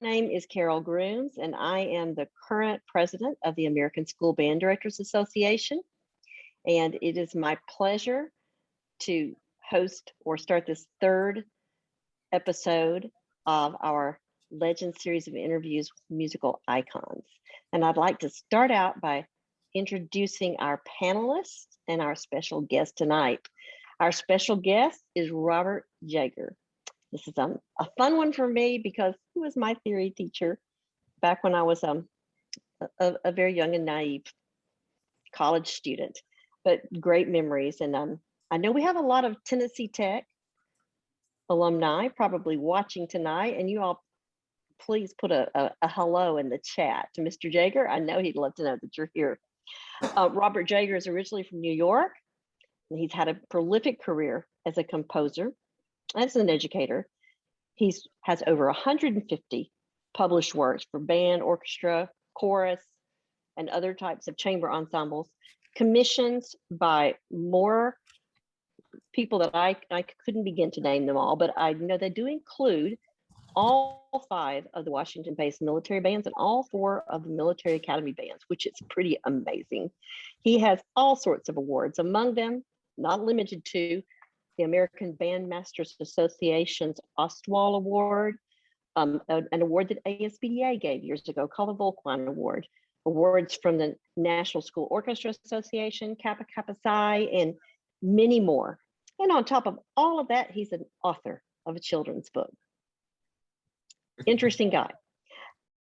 name is Carol Grooms, and I am the current president of the American School Band Directors Association. And it is my pleasure to host or start this third episode of our Legend series of interviews with musical icons. And I'd like to start out by introducing our panelists and our special guest tonight. Our special guest is Robert Jager. This is a fun one for me because he was my theory teacher back when I was a very young and naive college student, but great memories. And I know we have a lot of Tennessee Tech alumni probably watching tonight, and you all please put a hello in the chat to Mr. Jager. I know he'd love to know that you're here. Robert Jager is originally from New York, and he's had a prolific career as a composer, as an educator. He has over 150 published works for band, orchestra, chorus, and other types of chamber ensembles, commissions by more people that I couldn't begin to name them all, but I know they do include all 5 of the Washington-based military bands and all 4 of the military academy bands, which is pretty amazing. He has all sorts of awards, among them, not limited to, the American Bandmasters Association's Ostwald Award, an award that ASBDA gave years ago called the Volkwine Award, awards from the National School Orchestra Association, Kappa Kappa Psi, and many more. And on top of all of that, he's an author of a children's book. Interesting guy.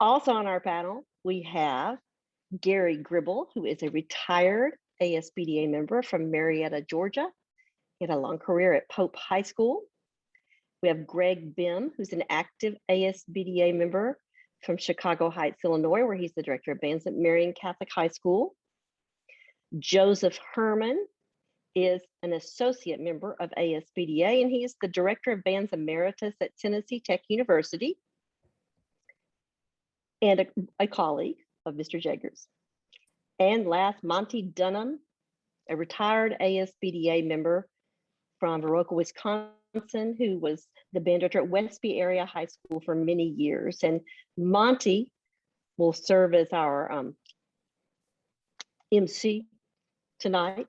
Also on our panel, we have Gary Gribble, who is a retired ASBDA member from Marietta, Georgia. He had a long career at Pope High School. We have Greg Bimm, who's an active ASBDA member from Chicago Heights, Illinois, where he's the director of bands at Marian Catholic High School. Joseph Hermann is an associate member of ASBDA, and he is the director of bands emeritus at Tennessee Tech University, and a colleague of Mr. Jager's. And last, Monte Dunnum, a retired ASBDA member from Viroqua, Wisconsin, who was the band director at Westby Area High School for many years. And Monte will serve as our MC tonight.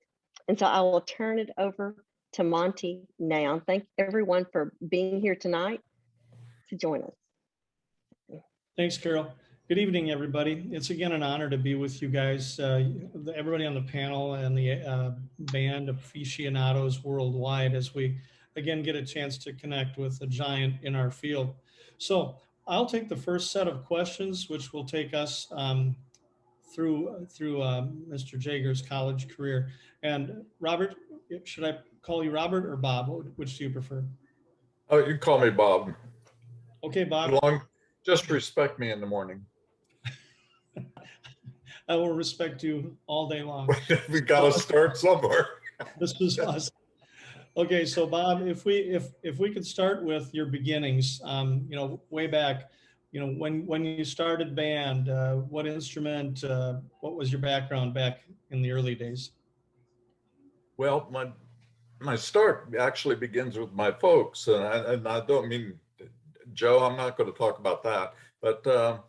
And so I will turn it over to Monte now. Thank everyone for being here tonight to join us. Thanks, Carol. Good evening, everybody. It's again an honor to be with you guys, everybody on the panel and the band aficionados worldwide, as we again get a chance to connect with a giant in our field. So I'll take the first set of questions, which will take us through Mr. Jager's college career. And Robert, should I call you Robert or Bob? Which do you prefer? Oh, you can call me Bob. Okay, Bob. Just respect me in the morning. I will respect you all day long. We got to start somewhere. This is awesome. Okay, so Bob, if we could start with your beginnings, way back, when you started band, what instrument, what was your background back in the early days? Well, my start actually begins with my folks, and I don't mean Joe. I'm not going to talk about that, but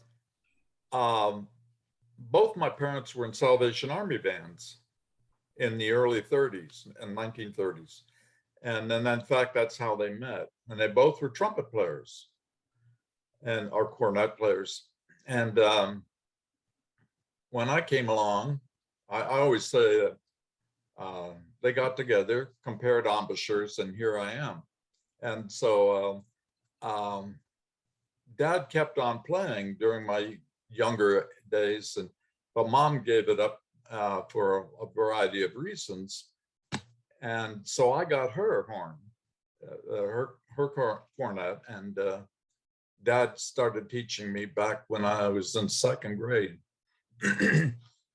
both my parents were in Salvation Army bands in the early 30s and 1930s. And then in fact, that's how they met. And they both were trumpet players or cornet players. And when I came along, I always say that they got together, compared embouchures, and here I am. And so Dad kept on playing during my younger days, but Mom gave it up for a variety of reasons. And so I got her horn, her cornet, and Dad started teaching me back when I was in 2nd grade.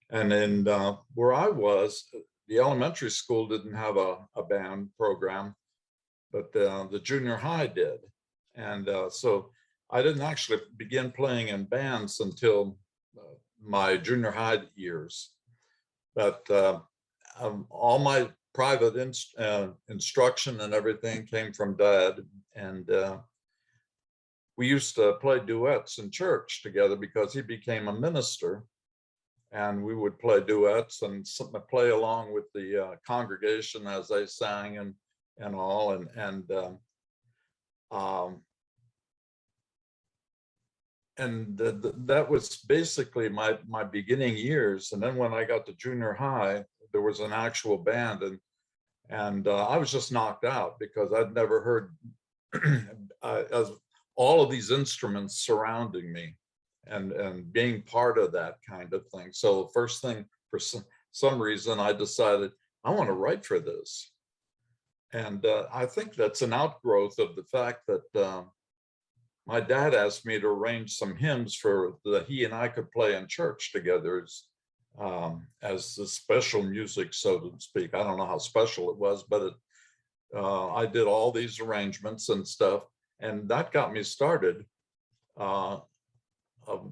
And in where I was, the elementary school didn't have a band program, but the junior high did. And so I didn't actually begin playing in bands until my junior high years. But all my private instruction and everything came from Dad. And we used to play duets in church together because he became a minister, and we would play duets and play along with the congregation as they sang and all, that was basically my beginning years. And then when I got to junior high, there was an actual band, and I was just knocked out because I'd never heard as all of these instruments surrounding me and being part of that kind of thing. So the first thing, for some reason, I decided I want to write for this. And I think that's an outgrowth of the fact that my dad asked me to arrange some hymns for that he and I could play in church together as the special music, so to speak. I don't know how special it was, but I did all these arrangements and stuff, and that got me started of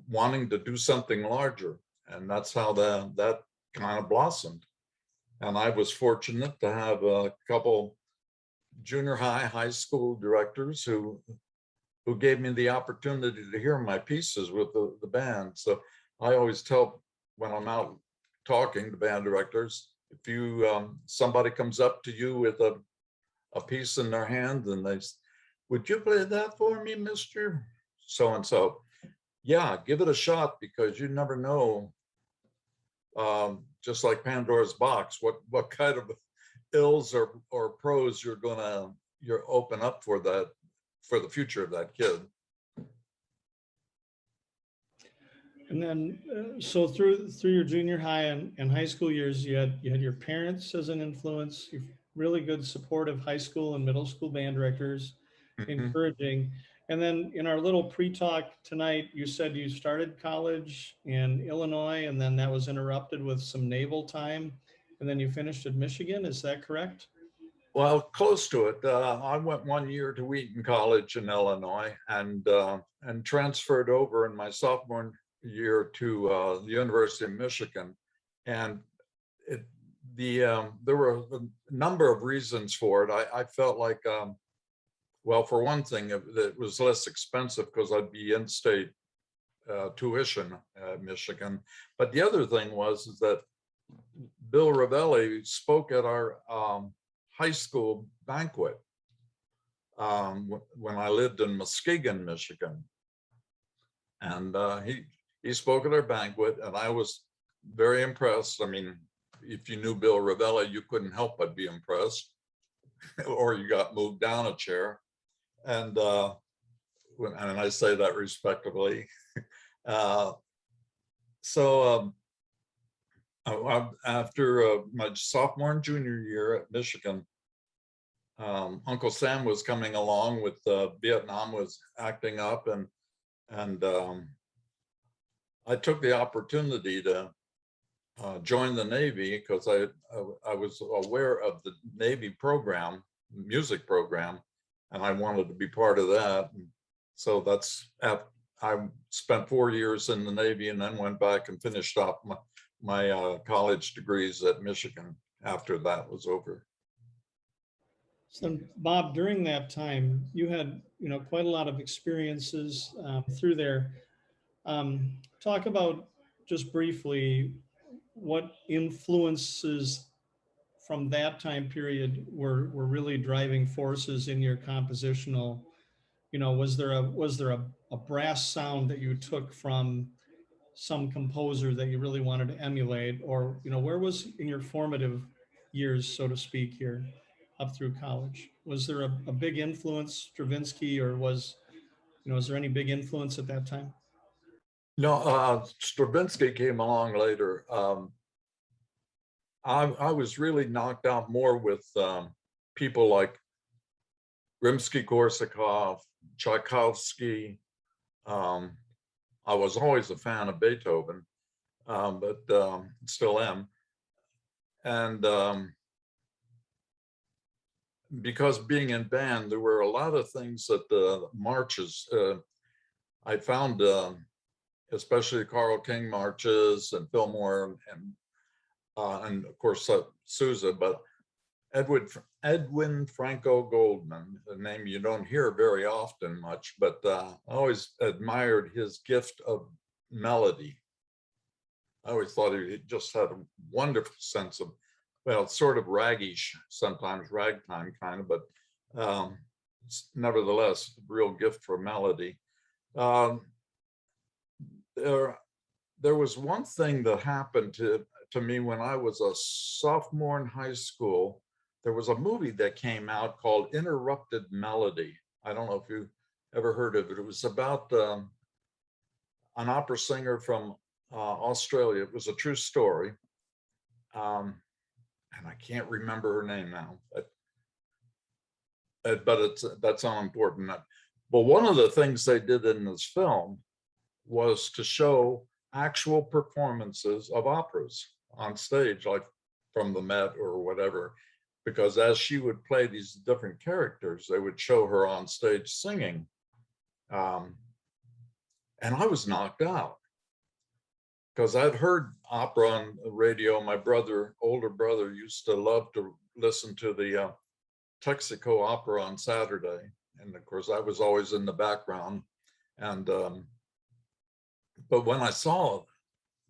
wanting to do something larger. And that's how that kind of blossomed. And I was fortunate to have a couple junior high school directors who gave me the opportunity to hear my pieces with the band. So I always tell when I'm out talking to band directors, if you somebody comes up to you with a piece in their hand and they, would you play that for me, Mr. So-and-so? Yeah, give it a shot, because you never know, just like Pandora's box, what kind of ills or pros you're open up for that, for the future of that kid. And then, so through your junior high and high school years, you had your parents as an influence, really good supportive high school and middle school band directors, encouraging. And then in our little pre-talk tonight, you said you started college in Illinois, and then that was interrupted with some naval time, and then you finished at Michigan. Is that correct? Well, close to it. I went 1 year to Wheaton College in Illinois, and transferred over in my sophomore year to the University of Michigan. And there were a number of reasons for it. I felt like, well, for one thing, it was less expensive because I'd be in-state tuition at Michigan. But the other thing is that Bill Ravelli spoke at our high school banquet when I lived in Muskegon, Michigan. And he spoke at our banquet, and I was very impressed. I mean, if you knew Bill Ravelli, you couldn't help but be impressed, or you got moved down a chair. And I say that respectfully. After my sophomore and junior year at Michigan, Uncle Sam was coming along with Vietnam was acting up, and I took the opportunity to join the Navy because I was aware of the Navy program, music program, and I wanted to be part of that. And so I spent 4 years in the Navy, and then went back and finished off my college degrees at Michigan after that was over. So Bob, during that time, you had quite a lot of experiences through there. Talk about just briefly what influences from that time period were really driving forces in your compositional. Was there a brass sound that you took from some composer that you really wanted to emulate, or where was in your formative years, so to speak, here up through college? Was there a big influence, Stravinsky, or was there any big influence at that time? No, Stravinsky came along later. I was really knocked out more with people like Rimsky-Korsakov, Tchaikovsky. I was always a fan of Beethoven, but still am. And because being in band, there were a lot of things that the marches, I found, especially Carl King marches and Fillmore and of course Sousa, but Edwin Franco Goldman, a name you don't hear very often much, but I always admired his gift of melody. I always thought he just had a wonderful sense of, well, sort of raggish, sometimes ragtime kind of, but nevertheless, a real gift for melody. There was one thing that happened to me when I was a sophomore in high school. There was a movie that came out called Interrupted Melody. I don't know if you ever heard of it. It was about an opera singer from Australia. It was a true story. And I can't remember her name now, but that's unimportant. But one of the things they did in this film was to show actual performances of operas on stage, like from the Met or whatever, because as she would play these different characters, they would show her on stage singing. And I was knocked out because I'd heard opera on the radio. My older brother used to love to listen to the Texaco opera on Saturday. And of course, I was always in the background. And but when I saw it,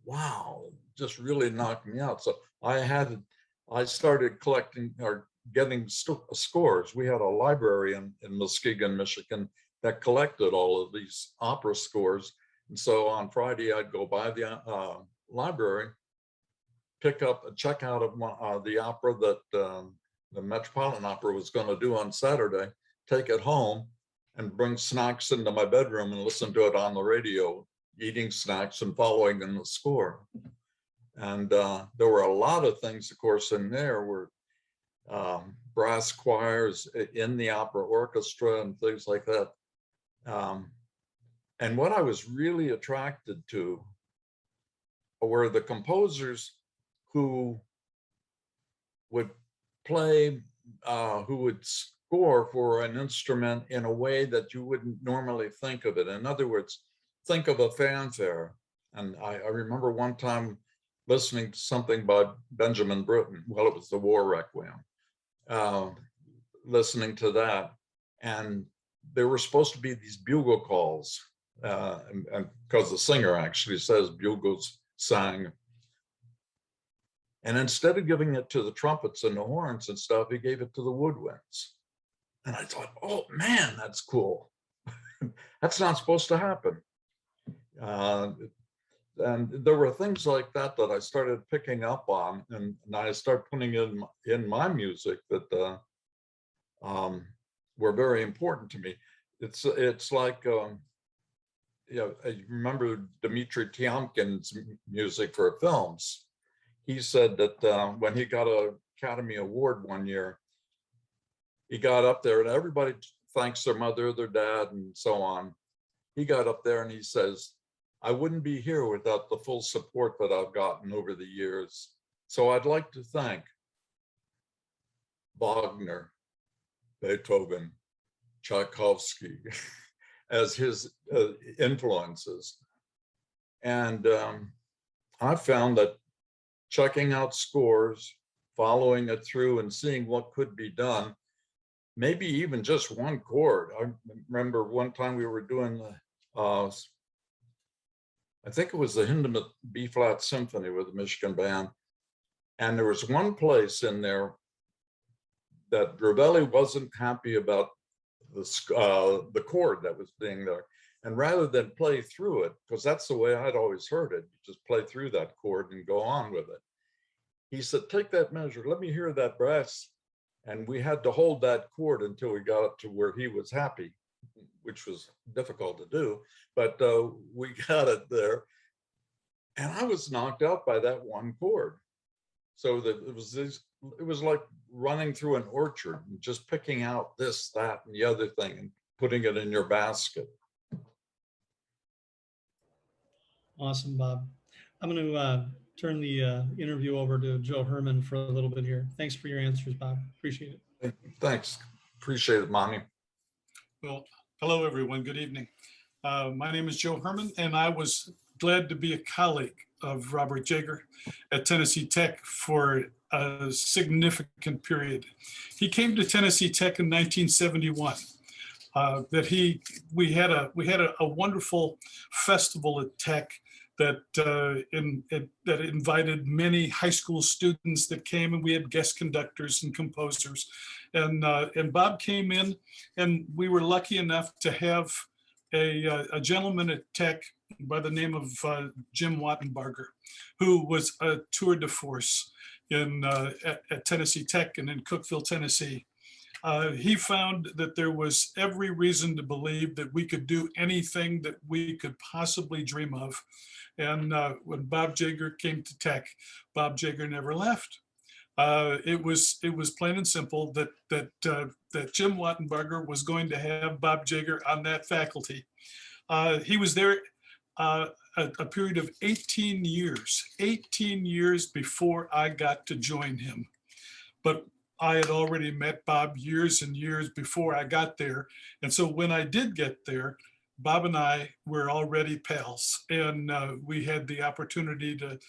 wow, it just really knocked me out. So I started collecting or getting scores. We had a library in Muskegon, Michigan, that collected all of these opera scores. And so on Friday, I'd go by the library, check out of the opera that the Metropolitan Opera was going to do on Saturday, take it home, and bring snacks into my bedroom and listen to it on the radio, eating snacks and following in the score. And there were a lot of things, of course, in there were brass choirs in the opera orchestra and things like that. And what I was really attracted to were the composers who would play, who would score for an instrument in a way that you wouldn't normally think of it. In other words, think of a fanfare. And I remember one time listening to something by Benjamin Britten. Well, it was the War Requiem. Listening to that, and there were supposed to be these bugle calls, and because the singer actually says bugles sang. And instead of giving it to the trumpets and the horns and stuff, he gave it to the woodwinds. And I thought, oh man, that's cool. That's not supposed to happen. And there were things like that that I started picking up on, and I started putting in my music that were very important to me. It's like, you know, I remember Dmitri Tiomkin's music for films. He said that when he got an Academy Award one year, he got up there and everybody thanks their mother, their dad, and so on. He got up there and he says, I wouldn't be here without the full support that I've gotten over the years. So I'd like to thank Wagner, Beethoven, Tchaikovsky as his influences. And I found that checking out scores, following it through and seeing what could be done, maybe even just one chord. I remember one time we were doing the I think it was the Hindemith B-flat Symphony with the Michigan Band. And there was one place in there that Ravelli wasn't happy about the chord that was being there. And rather than play through it, because that's the way I'd always heard it, you just play through that chord and go on with it. He said, take that measure, let me hear that brass. And we had to hold that chord until we got up to where he was happy, which was difficult to do, but we got it there. And I was knocked out by that one chord. So that it was like running through an orchard and just picking out this, that, and the other thing and putting it in your basket. Awesome, Bob. I'm going to turn the interview over to Joe Hermann for a little bit here. Thanks for your answers, Bob. Appreciate it. Thanks. Appreciate it, Monty. Well, hello, everyone. Good evening. My name is Joe Hermann, and I was glad to be a colleague of Robert Jager at Tennessee Tech for a significant period. He came to Tennessee Tech in 1971. We had a wonderful festival at Tech that that invited many high school students that came, and we had guest conductors and composers, and Bob came in, and we were lucky enough to have a gentleman at Tech by the name of Jim Wattenbarger, who was a tour de force at Tennessee Tech and in Cookeville, Tennessee. He found that there was every reason to believe that we could do anything that we could possibly dream of. And when Bob Jager came to Tech, Bob Jager never left. It was plain and simple that Jim Wattenbarger was going to have Bob Jager on that faculty. He was there a period of 18 years before I got to join him. But I had already met Bob years and years before I got there. And so when I did get there, Bob and I were already pals, and we had the opportunity to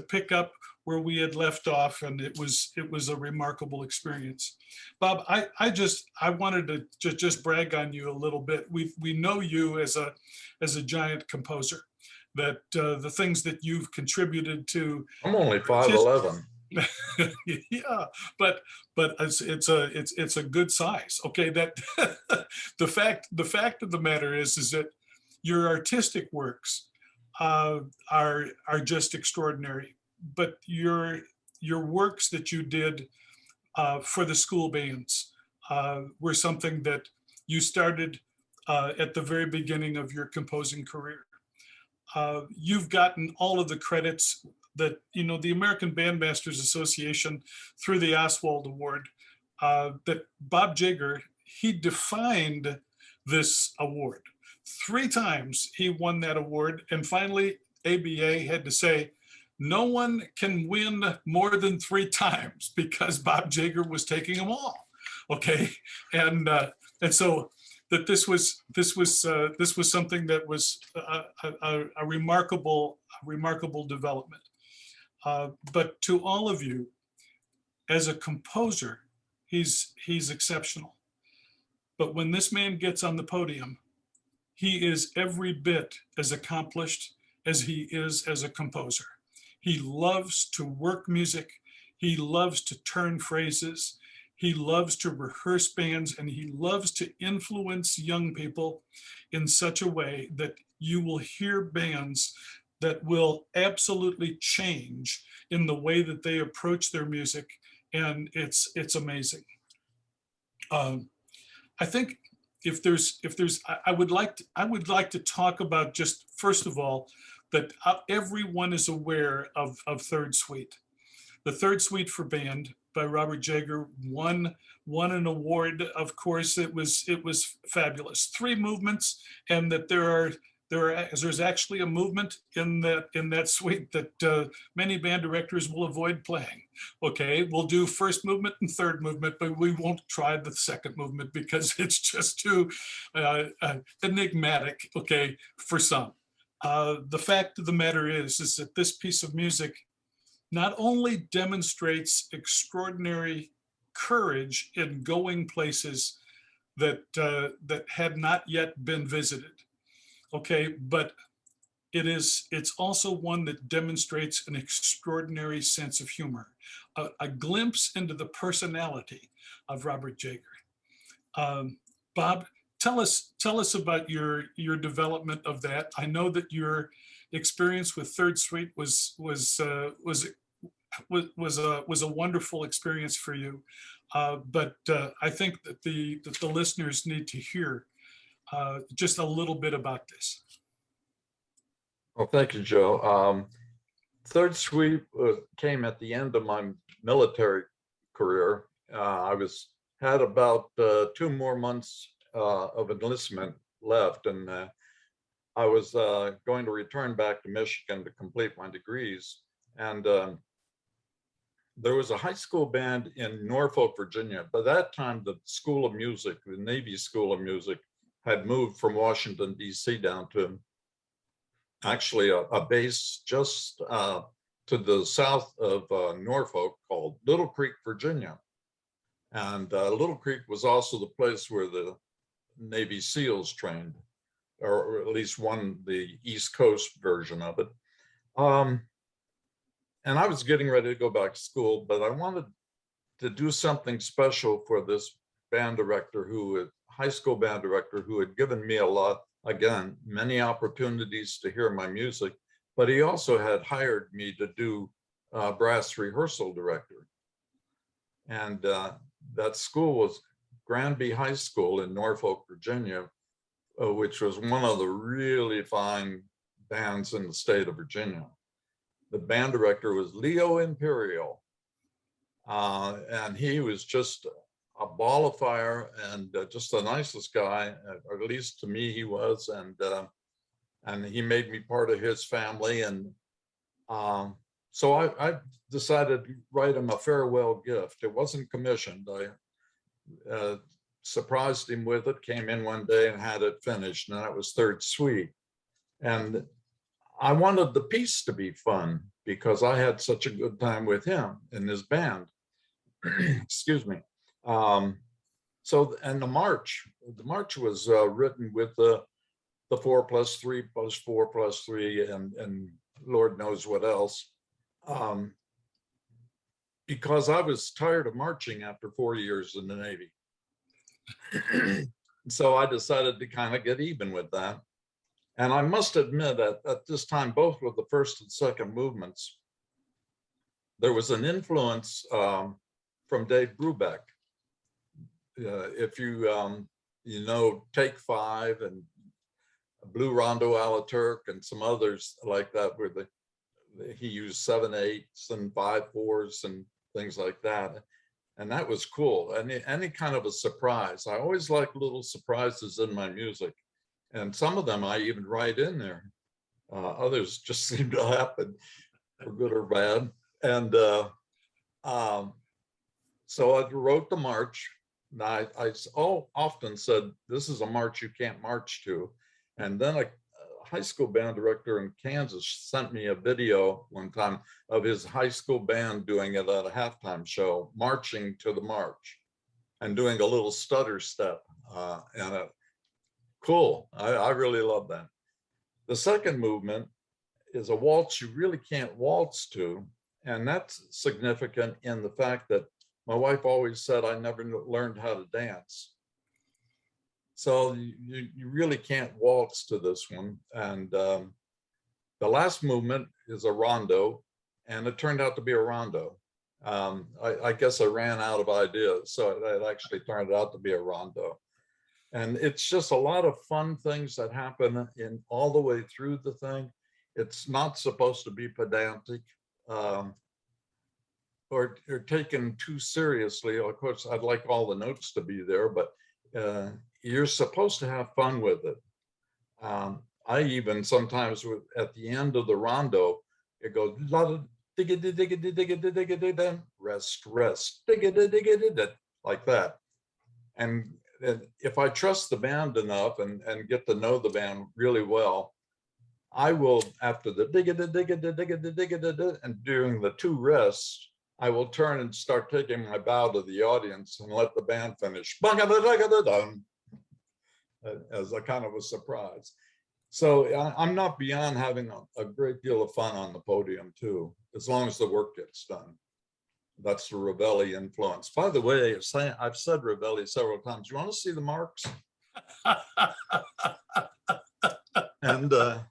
pick up where we had left off, and it was a remarkable experience. Bob, I wanted to just brag on you a little bit. We know you as a giant composer, that the things that you've contributed to. I'm only 5'11". Yeah, but it's a good size. Okay, that the fact of the matter is that your artistic works are just extraordinary. But your works that you did for the school bands were something that you started at the very beginning of your composing career. You've gotten all of the credits that, the American Bandmasters Association, through the Oswald Award, that Bob Jager, he defined this award. 3 times he won that award, and finally ABA had to say, no one can win more than 3 times, because Bob Jager was taking them all. Okay, and so that this was something that was a remarkable development. But to all of you, as a composer, he's exceptional. But when this man gets on the podium, he is every bit as accomplished as he is as a composer. He loves to work music. He loves to turn phrases. He loves to rehearse bands, and he loves to influence young people in such a way that you will hear bands that will absolutely change in the way that they approach their music, and it's amazing. I think I would like to talk about, just first of all, that everyone is aware of Third Suite. The Third Suite for Band by Robert Jager won an award. Of course, it was fabulous. 3 movements, and that there's actually a movement in that suite that many band directors will avoid playing. Okay, we'll do first movement and third movement, but we won't try the second movement because it's just too enigmatic. Okay, for some. The fact of the matter is that this piece of music not only demonstrates extraordinary courage in going places that had not yet been visited, okay, but it's also one that demonstrates an extraordinary sense of humor, a glimpse into the personality of Robert Jager. Bob, tell us about your development of that. I know that your experience with Third Suite was a wonderful experience for you, but I think that the listeners need to hear just a little bit about this. Well, thank you, Joe. Third Suite came at the end of my military career. I had about 2 more months of enlistment left, and I was going to return back to Michigan to complete my degrees. And there was a high school band in Norfolk, Virginia. By that time, the School of Music, the Navy School of Music, had moved from Washington, D.C. down to actually a base just to the south of Norfolk called Little Creek, Virginia. And Little Creek was also the place where the Navy SEALs trained, or at least the East Coast version of it. And I was getting ready to go back to school, but I wanted to do something special for this band director high school band director who had given me a lot, again, many opportunities to hear my music, but he also had hired me to do brass rehearsal director. And that school was Granby High School in Norfolk, Virginia, which was one of the really fine bands in the state of Virginia. The band director was Leo Imperial. And he was just a ball of fire and just the nicest guy, or at least to me he was. And he made me part of his family. And so I decided to write him a farewell gift. It wasn't commissioned. I surprised him with it, came in one day and had it finished, and that was Third Suite. And I wanted the piece to be fun because I had such a good time with him in his band. Excuse me. So, and the march was written with the 4+3+4+3 and Lord knows what else. Because I was tired of marching after 4 years in the Navy. So I decided to kind of get even with that. And I must admit that at this time, both with the first and second movements, there was an influence from Dave Brubeck. If you know Take Five and Blue Rondo a la Turk and some others like that, where he used 7/8s and 5/4s and things like that. And that was cool. Any kind of a surprise. I always like little surprises in my music. And some of them I even write in there. Others just seem to happen for good or bad. And so I wrote the march. And I often said, this is a march you can't march to. And then a high school band director in Kansas sent me a video one time of his high school band doing it at a halftime show, marching to the march and doing a little stutter step. Cool, I really love that. The second movement is a waltz you really can't waltz to. And that's significant in the fact that my wife always said I never learned how to dance. So you really can't waltz to this one. And the last movement is a rondo, and it turned out to be a rondo. I guess I ran out of ideas, so it actually turned out to be a rondo. And it's just a lot of fun things that happen in all the way through the thing. It's not supposed to be pedantic or taken too seriously. Of course, I'd like all the notes to be there, but you're supposed to have fun with it. I even sometimes at the end of the rondo, it goes rest, rest, like that. And if I trust the band enough and get to know the band really well, I will, after the and during the two rests, I will turn and start taking my bow to the audience and let the band finish as a kind of a surprise. So I'm not beyond having a great deal of fun on the podium too, as long as the work gets done. That's the Ravelli influence. By the way, I've said Ravelli several times. You want to see the marks? And no,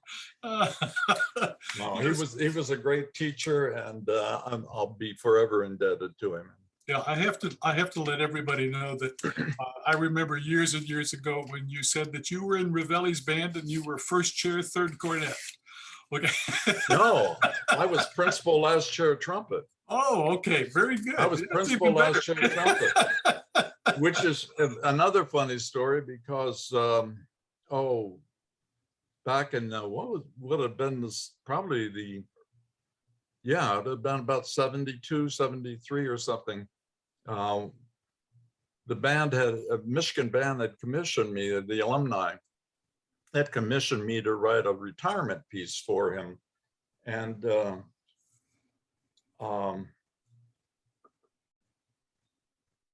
he was a great teacher, and I'll be forever indebted to him. Yeah, I have to let everybody know that I remember years and years ago when you said that you were in Ravelli's band and you were first chair, third cornet. Okay. No, I was principal last chair trumpet. Oh, okay, very good. I was principal last chair trumpet, which is another funny story because back in what would have been this, probably it would have been about 72, 73 or something. The band a Michigan band had commissioned me, the alumni, had commissioned me to write a retirement piece for him. And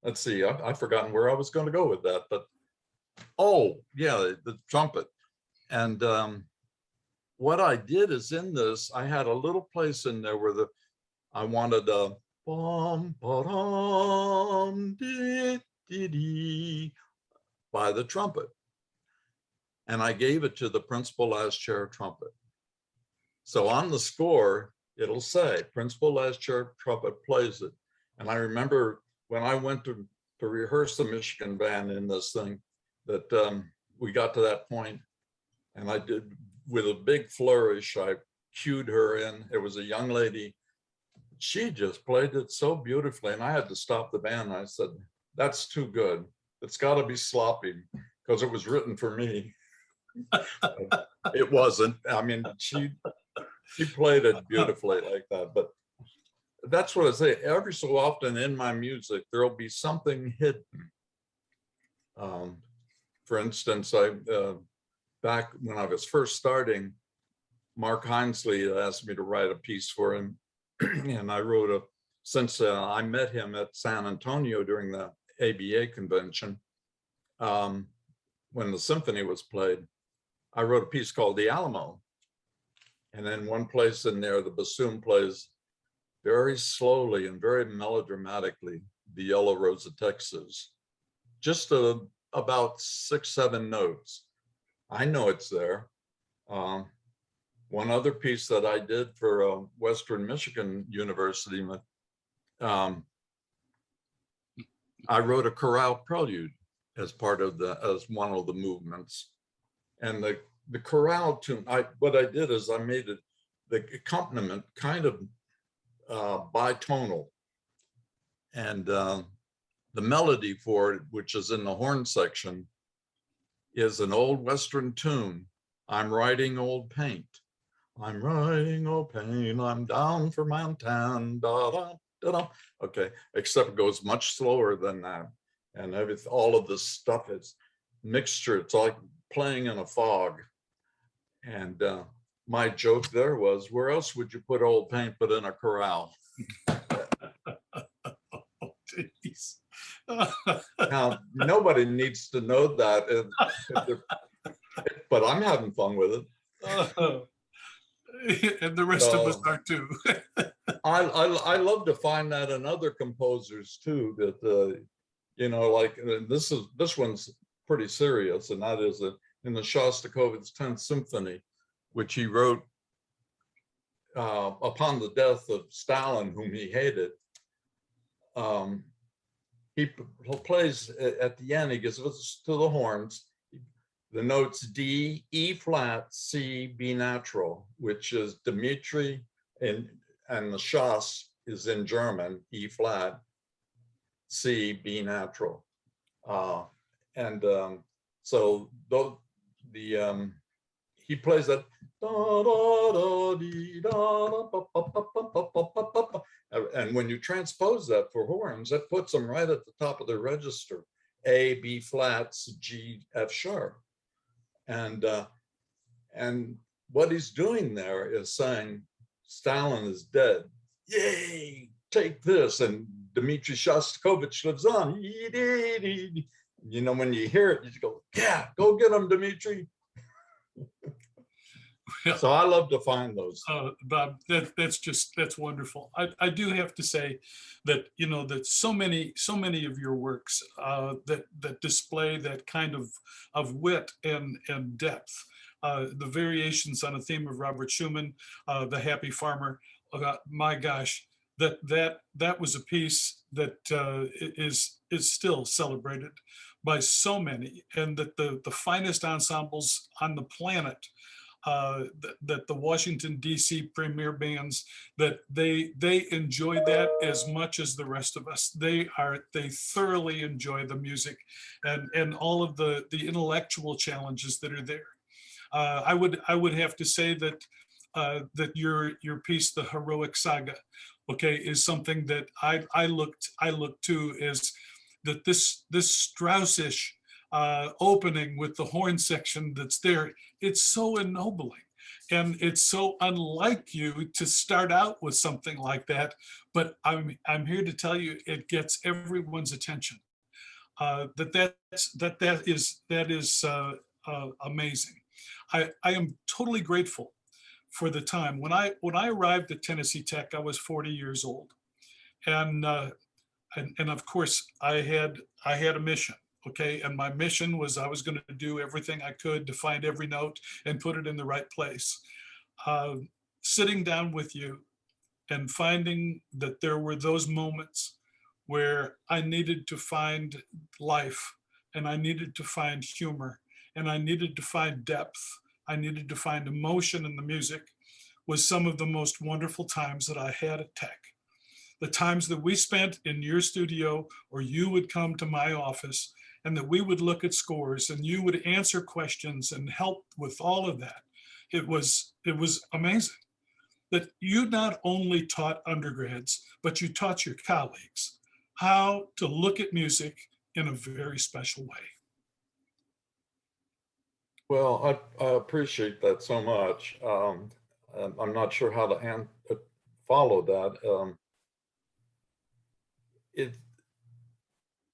let's see, I've forgotten where I was going to go with that, but oh yeah, the trumpet. And what I did is in this, I had a little place in there where I wanted a bum ba-dum dee dee dee by the trumpet. And I gave it to the principal as chair trumpet. So on the score, it'll say principal as chair trumpet plays it. And I remember when I went to rehearse the Michigan band in this thing, that we got to that point, and I did, with a big flourish, I cued her in. It was a young lady. She just played it so beautifully, and I had to stop the band. I said, that's too good. It's got to be sloppy, because it was written for me. It wasn't. I mean, she played it beautifully like that. But that's what I say. Every so often in my music, there'll be something hidden. For instance, back when I was first starting, Mark Hinesley asked me to write a piece for him. And I wrote since I met him at San Antonio during the ABA convention, when the symphony was played, I wrote a piece called The Alamo. And then one place in there, the bassoon plays very slowly and very melodramatically, The Yellow Rose of Texas, just about 6-7 notes. I know it's there. One other piece that I did for Western Michigan University, I wrote a chorale prelude as part of as one of the movements. And the chorale tune, what I did is I made it, the accompaniment kind of bitonal. And the melody for it, which is in the horn section, is an old Western tune. I'm riding old paint. I'm riding old paint. I'm down for Mountain. Da, da, da, da. Okay, except it goes much slower than that. And all of this stuff is mixture. It's like playing in a fog. And my joke there was, where else would you put old paint but in a chorale? Jeez. Now, nobody needs to know that, but I'm having fun with it. And the rest of us are too. I love to find that in other composers too, that you know, like this one's pretty serious, and that is in the Shostakovich's 10th Symphony, which he wrote upon the death of Stalin, whom he hated. He plays at the end, he gives us to the horns, the notes D, E flat, C, B natural, which is Dmitri, and the Schass is in German, E flat, C, B natural. So he plays that, and when you transpose that for horns, that puts them right at the top of the register, A, B flats, G, F sharp. And what he's doing there is saying, Stalin is dead. Yay, take this. And Dmitri Shostakovich lives on. You know, when you hear it, you just go, yeah, go get him, Dmitri. So I love to find those. Bob, that's wonderful. I do have to say that, you know, that so many of your works that display that kind of wit and depth. The variations on a theme of Robert Schumann, The Happy Farmer. My gosh, that was a piece that is still celebrated by so many, and that the finest ensembles on the planet, that the Washington DC premier bands, that they enjoy that as much as the rest of us. They thoroughly enjoy the music and all of the intellectual challenges that are there. I would have to say that that your piece, The Heroic Saga, okay, is something that I look to as that this Straussish opening with the horn section that's there. It's so ennobling. And it's so unlike you to start out with something like that. But I'm here to tell you, it gets everyone's attention. That is amazing. I am totally grateful for the time. When I arrived at Tennessee Tech, I was 40 years old, and of course I had a mission. Okay, and my mission was I was going to do everything I could to find every note and put it in the right place. Sitting down with you and finding that there were those moments where I needed to find life, and I needed to find humor, and I needed to find depth, I needed to find emotion in the music, was some of the most wonderful times that I had at Tech. The times that we spent in your studio, or you would come to my office, and that we would look at scores and you would answer questions and help with all of that. It was amazing that you not only taught undergrads, but you taught your colleagues how to look at music in a very special way. Well, I appreciate that so much. I'm not sure how to follow that.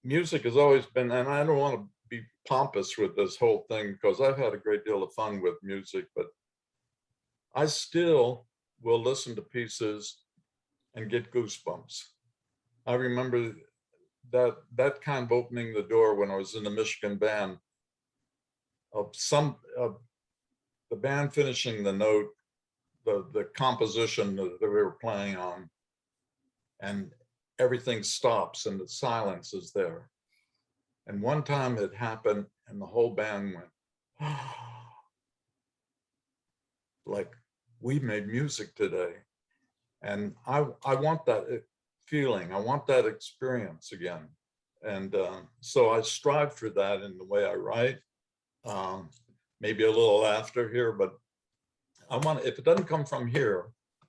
Music has always been, and I don't want to be pompous with this whole thing because I've had a great deal of fun with music, but I still will listen to pieces and get goosebumps. I remember that kind of opening the door when I was in the Michigan band of the band finishing the note, the composition that we were playing on, and everything stops and the silence is there. And one time it happened and the whole band went, like, we made music today. And I want that feeling, I want that experience again. And so I strive for that in the way I write. Maybe a little laughter here, but I want, if it doesn't come from here,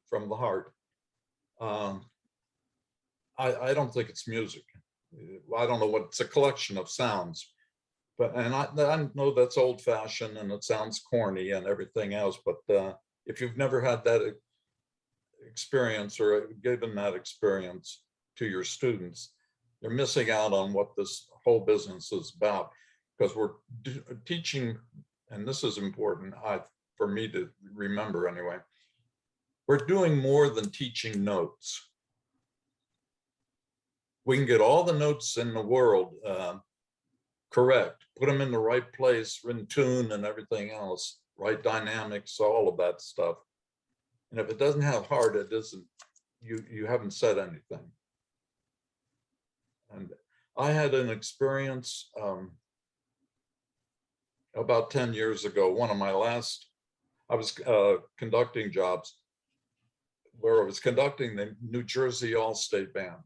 from the heart, I don't think it's music. I don't know what, it's a collection of sounds, but, and I know that's old fashioned and it sounds corny and everything else, but if you've never had that experience or given that experience to your students, you're missing out on what this whole business is about, because we're teaching, and this is important for me to remember anyway, we're doing more than teaching notes. We can get all the notes in the world correct, put them in the right place, in tune and everything else, right dynamics, all of that stuff. And if it doesn't have heart, it isn't, you haven't said anything. And I had an experience about 10 years ago, one of my last, I was conducting jobs where I was conducting the New Jersey All-State Band.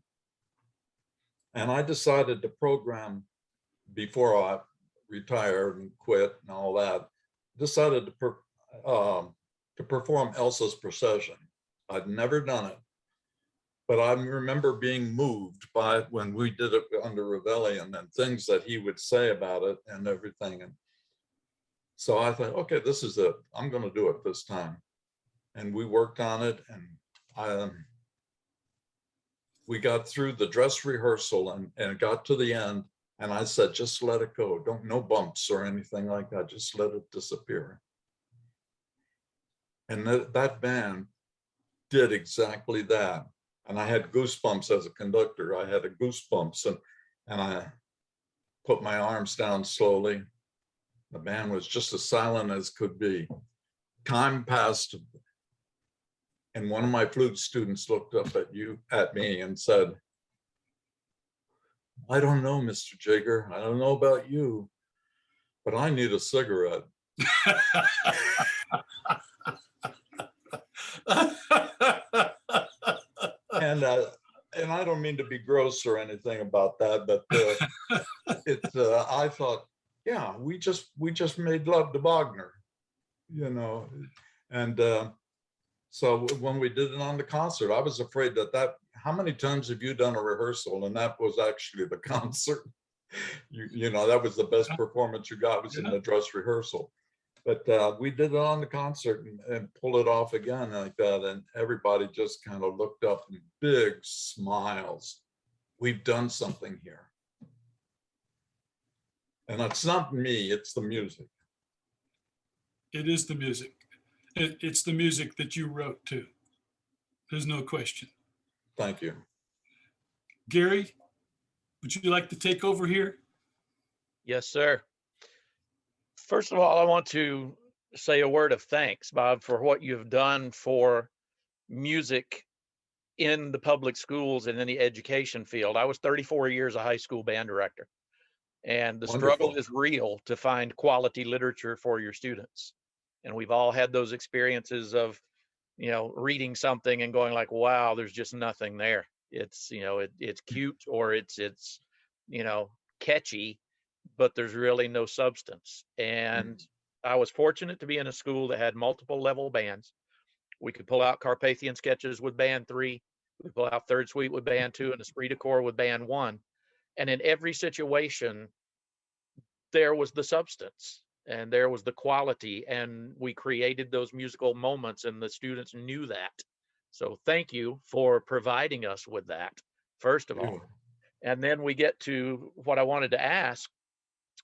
And I decided to program, before I retired and quit and all that, decided to perform Elsa's Procession. I'd never done it, but I remember being moved by it when we did it under Rebellion and things that he would say about it and everything. And so I thought, okay, this is it. I'm going to do it this time. And we worked on it, and we got through the dress rehearsal and it got to the end. And I said, just let it go. No bumps or anything like that. Just let it disappear. And that band did exactly that. And I had goosebumps as a conductor. I had a goosebumps, and I put my arms down slowly. The band was just as silent as could be. Time passed, and one of my flute students looked up at me and said, I don't know, Mr. Jager, I don't know about you, but I need a cigarette. And I don't mean to be gross or anything about that, but I thought, yeah, we just made love to Wagner, you know. And so when we did it on the concert, I was afraid that how many times have you done a rehearsal? And that was actually the concert. You know, that was the best performance you got, was in the dress rehearsal. But we did it on the concert and pulled it off again like that. And everybody just kind of looked up and big smiles. We've done something here. And it's not me, it's the music. It is the music. It's the music that you wrote too. There's no question. Thank you. Gary, would you like to take over here? Yes, sir. First of all, I want to say a word of thanks, Bob, for what you've done for music in the public schools and in the education field. I was 34 years a high school band director, and the struggle Wonderful. is real to find quality literature for your students. And we've all had those experiences of, you know, reading something and going like, wow, there's just nothing there. It's, you know, it's cute, or it's, you know, catchy, but there's really no substance. And I was fortunate to be in a school that had multiple level bands. We could pull out Carpathian Sketches with band 3, we pull out Third Suite with band 2, and Esprit de Corps with band 1. And in every situation, there was the substance and there was the quality, and we created those musical moments, and the students knew that. So thank you for providing us with that, first of all. And then we get to what I wanted to ask.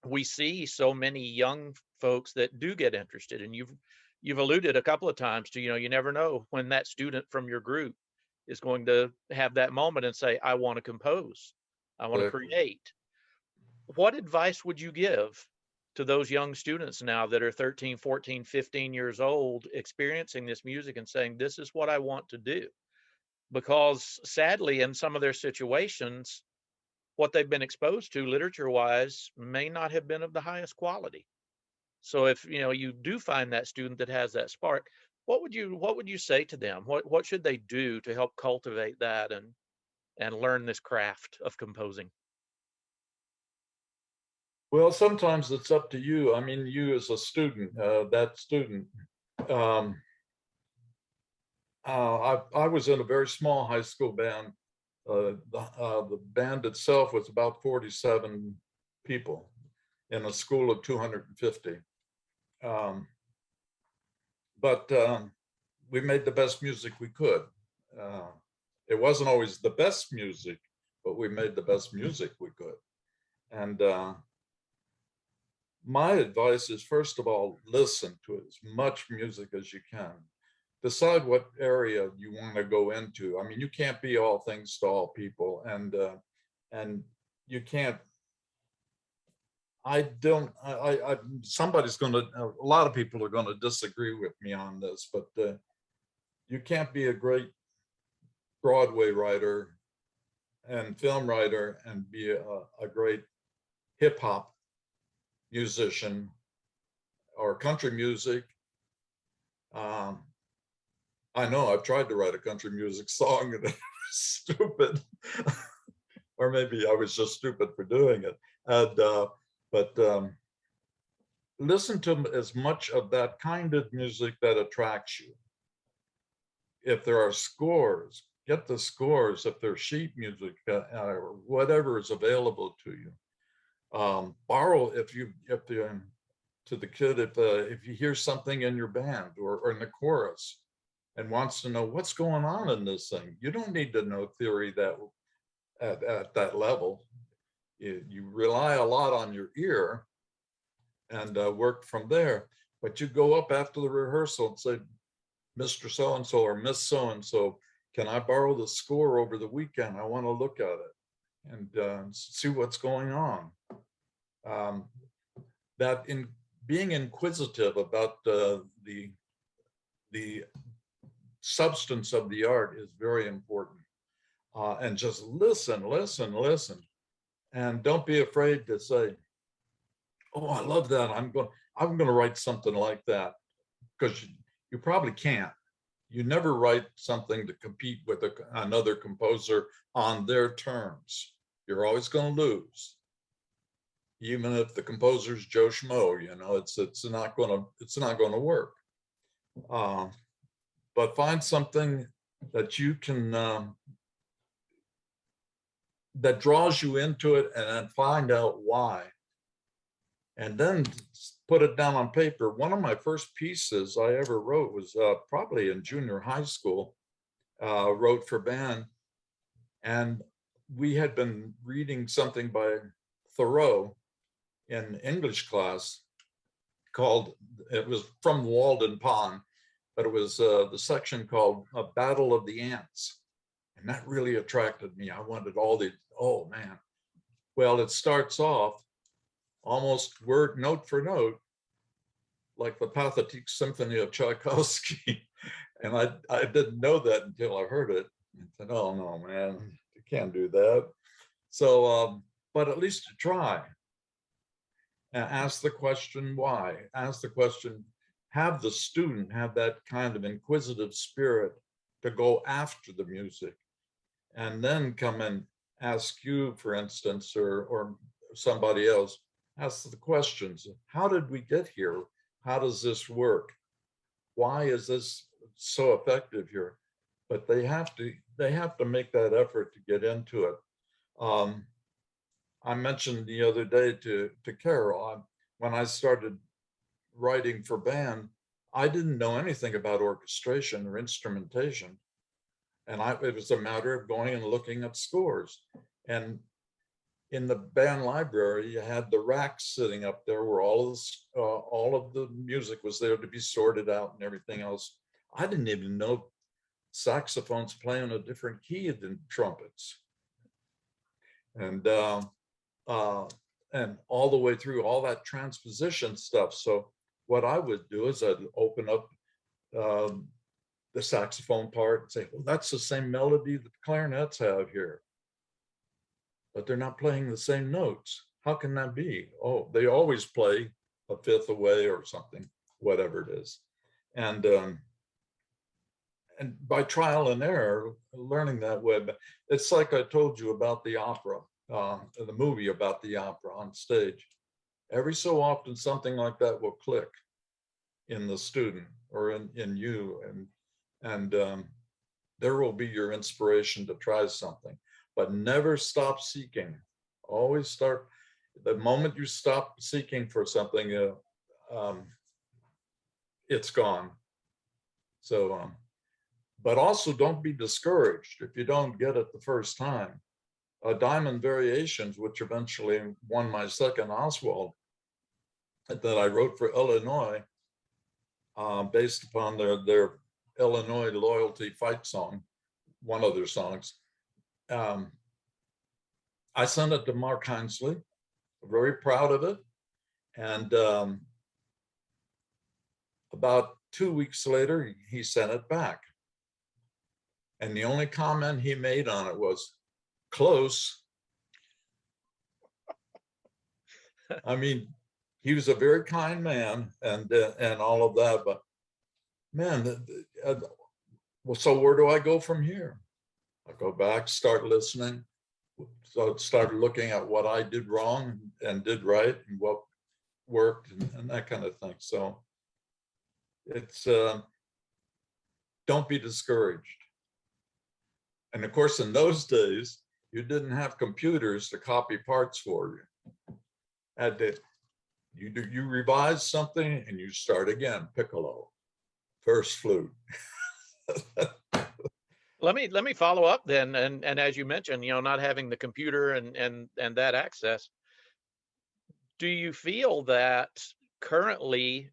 We see so many young folks that do get interested, and you've alluded a couple of times to, you know, you never know when that student from your group is going to have that moment and say, I want to compose, I want to create. What advice would you give to those young students now that are 13, 14, 15 years old, experiencing this music and saying, this is what I want to do? Because sadly, in some of their situations, what they've been exposed to literature wise may not have been of the highest quality. So if, you know, you do find that student that has that spark, what would you say to them? What should they do to help cultivate that and learn this craft of composing? Well, sometimes it's up to you. I mean, you as a student, that student. I was in a very small high school band. The band itself was about 47 people in a school of 250. But we made the best music we could. It wasn't always the best music, but we made the best music we could. And my advice is, first of all, listen to as much music as you can. Decide what area you want to go into. I mean, you can't be all things to all people, and you can't. Somebody's going to. A lot of people are going to disagree with me on this, but you can't be a great Broadway writer and film writer and be a great hip hop musician or country music. I know I've tried to write a country music song and it was stupid, or maybe I was just stupid for doing it. But listen to as much of that kind of music that attracts you. If there are scores, get the scores. If there's sheet music or whatever is available to you. Borrow to the kid if you hear something in your band or in the chorus and wants to know what's going on in this thing. You don't need to know theory that at that level. You rely a lot on your ear and work from there. But you go up after the rehearsal and say, Mr. So-and-so or Miss So-and-so, can I borrow the score over the weekend? I want to look at it and see what's going on. That in being inquisitive about the substance of the art is very important. And just listen, and don't be afraid to say, "Oh, I love that. I'm going to write something like that," because you probably can't. You never write something to compete with another composer on their terms. You're always going to lose, even if the composer's Joe Schmo. You know, it's not going to work. But find something that you can that draws you into it, and then find out why. And then put it down on paper. One of my first pieces I ever wrote was probably in junior high school, wrote for band. And we had been reading something by Thoreau in English class called, it was from Walden Pond, but it was the section called A Battle of the Ants. And that really attracted me. I wanted all the, oh man. Well, it starts off almost word note for note, like the Pathetique Symphony of Tchaikovsky. And I didn't know that until I heard it. I said, oh no, man, you can't do that. So, but at least to try. And ask the question why. Ask the question, have the student have that kind of inquisitive spirit to go after the music. And then come and ask you, for instance, or somebody else, ask the questions. How did we get here? How does this work? Why is this so effective here? But they have to make that effort to get into it. I mentioned the other day to Carol, when I started writing for band, I didn't know anything about orchestration or instrumentation. And it was a matter of going and looking at scores. And in the band library, you had the racks sitting up there where all of the music was there to be sorted out and everything else. I didn't even know saxophones play on a different key than trumpets. And all the way through all that transposition stuff. So what I would do is I'd open up the saxophone part and say, well, that's the same melody that the clarinets have here, but they're not playing the same notes. How can that be? Oh, they always play a fifth away or something, whatever it is. And by trial and error, learning that way, it's like I told you about the opera, the movie about the opera on stage. Every so often, something like that will click in the student or in you, and there will be your inspiration to try something, but never stop seeking. Always start, the moment you stop seeking for something, it's gone. So, but also don't be discouraged if you don't get it the first time. Diamond Variations, which eventually won my second Oswald, that I wrote for Illinois, based upon their Illinois loyalty fight song, one of their songs. I sent it to Mark Hinesley, very proud of it. And about 2 weeks later, he sent it back. And the only comment he made on it was, close. I mean, he was a very kind man and all of that, but man, well, so where do I go from here? I go back, start listening, so start looking at what I did wrong and did right and what worked and that kind of thing. So it's, don't be discouraged. And of course, in those days, you didn't have computers to copy parts for you. You revise something and you start again, piccolo, first flute. Let me follow up then, and as you mentioned, not having the computer and that access. Do you feel that currently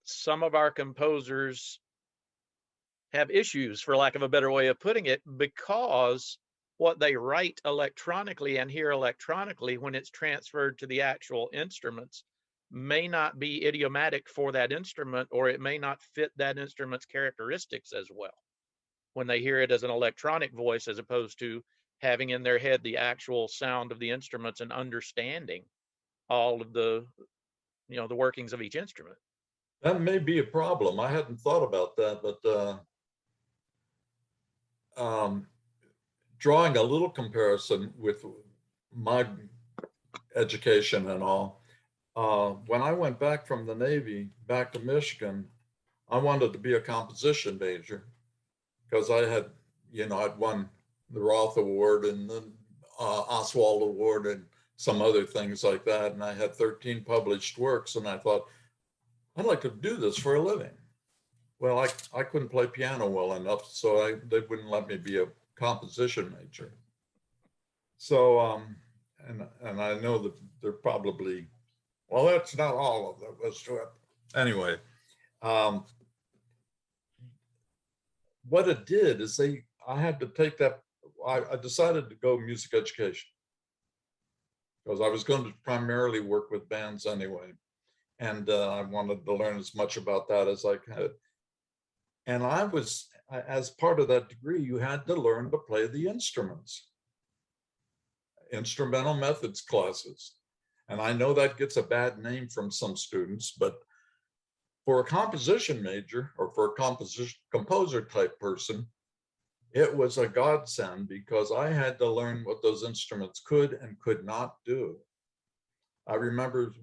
some of our composers have issues, for lack of a better way of putting it, because what they write electronically and hear electronically when it's transferred to the actual instruments may not be idiomatic for that instrument, or it may not fit that instrument's characteristics as well when they hear it as an electronic voice, as opposed to having in their head the actual sound of the instruments and understanding all of the the workings of each instrument. That may be a problem. I hadn't thought about that, but drawing a little comparison with my education and all, when I went back from the Navy back to Michigan, I wanted to be a composition major because I had, I'd won the Roth Award and then Oswald Award and some other things like that. And I had 13 published works, and I thought, I'd like to do this for a living. Well, I couldn't play piano well enough, so they wouldn't let me be a composition major. So, and I know that they're probably, well, that's not all of it was to it. Anyway, what it did is I had to take that, I decided to go music education because I was going to primarily work with bands anyway. And I wanted to learn as much about that as I could. And as part of that degree, you had to learn to play the instruments, instrumental methods classes. And I know that gets a bad name from some students, but for a composition major or for a composer type person, it was a godsend because I had to learn what those instruments could and could not do. I remember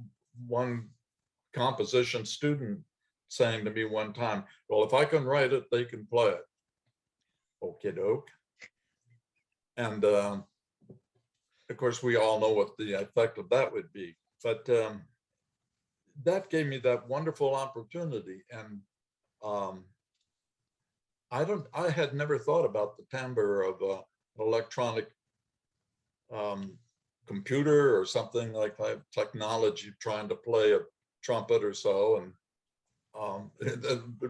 one composition student saying to me one time, well, if I can write it, they can play it. Okie doke. And of course, we all know what the effect of that would be. But that gave me that wonderful opportunity. And I had never thought about the timbre of an electronic computer or something like that, technology trying to play a trumpet or so. And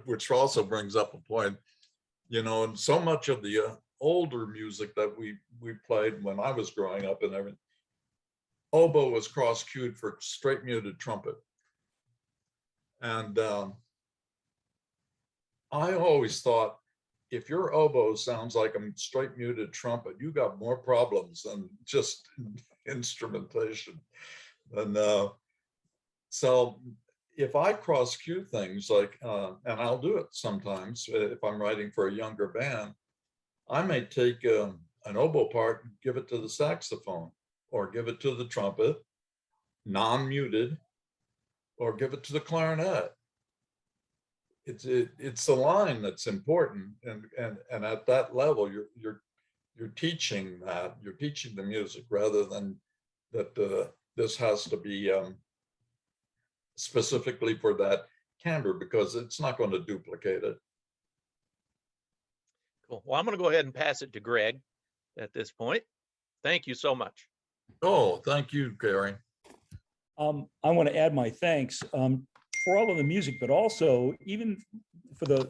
which also brings up a point, you know, and so much of the older music that we played when I was growing up and everything, oboe was cross-cued for straight muted trumpet. And I always thought, if your oboe sounds like a straight muted trumpet, you got more problems than just instrumentation. And so if I cross-cue things like, and I'll do it sometimes if I'm writing for a younger band, I may take an oboe part and give it to the saxophone or give it to the trumpet, non-muted, or give it to the clarinet. It's the line that's important, and at that level, you're teaching that, you're teaching the music rather than that this has to be specifically for that timbre because it's not going to duplicate it. Cool. Well, I'm going to go ahead and pass it to Greg at this point. Thank you so much. Oh, thank you, Gary. I want to add my thanks for all of the music, but also even for the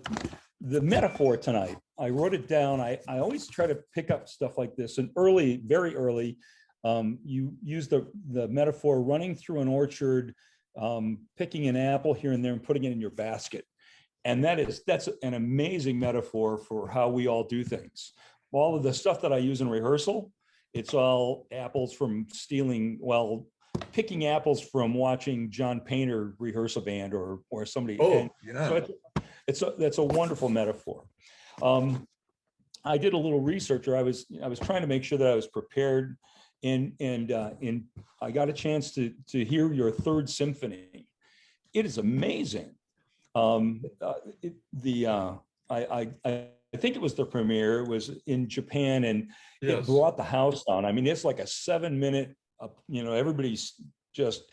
metaphor tonight. I wrote it down. I always try to pick up stuff like this, and very early, you use the metaphor running through an orchard, picking an apple here and there and putting it in your basket. And that's an amazing metaphor for how we all do things. All of the stuff that I use in rehearsal, it's all apples from picking apples from watching John Painter rehearse a band or somebody. Oh, yeah. So that's a wonderful metaphor. I did a little research, or I was trying to make sure that I was prepared, and I got a chance to hear your third symphony. It is amazing. I think it was the premiere. It was in Japan, and Yes. It brought the house down. I mean, it's like a 7-minute. Everybody's just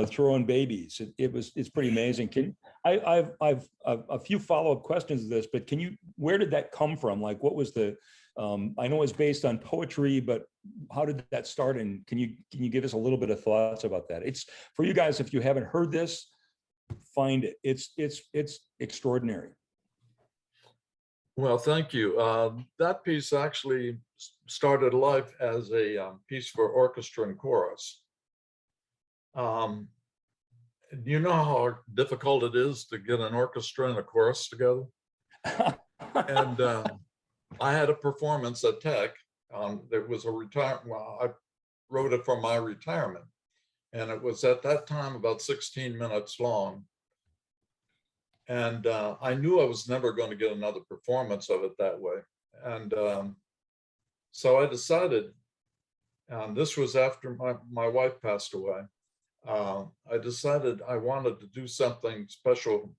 throwing babies. It's pretty amazing. I've a few follow-up questions to this, but where did that come from? Like, what was the? I know it's based on poetry, but how did that start? And can you give us a little bit of thoughts about that? It's for you guys. If you haven't heard this, find it. It's extraordinary. Well, thank you. That piece actually started life as a piece for orchestra and chorus. You know how difficult it is to get an orchestra and a chorus together? And I had a performance at Tech. There was a I wrote it for my retirement. And it was at that time about 16 minutes long. And I knew I was never going to get another performance of it that way. And so I decided, and this was after my wife passed away, I decided I wanted to do something special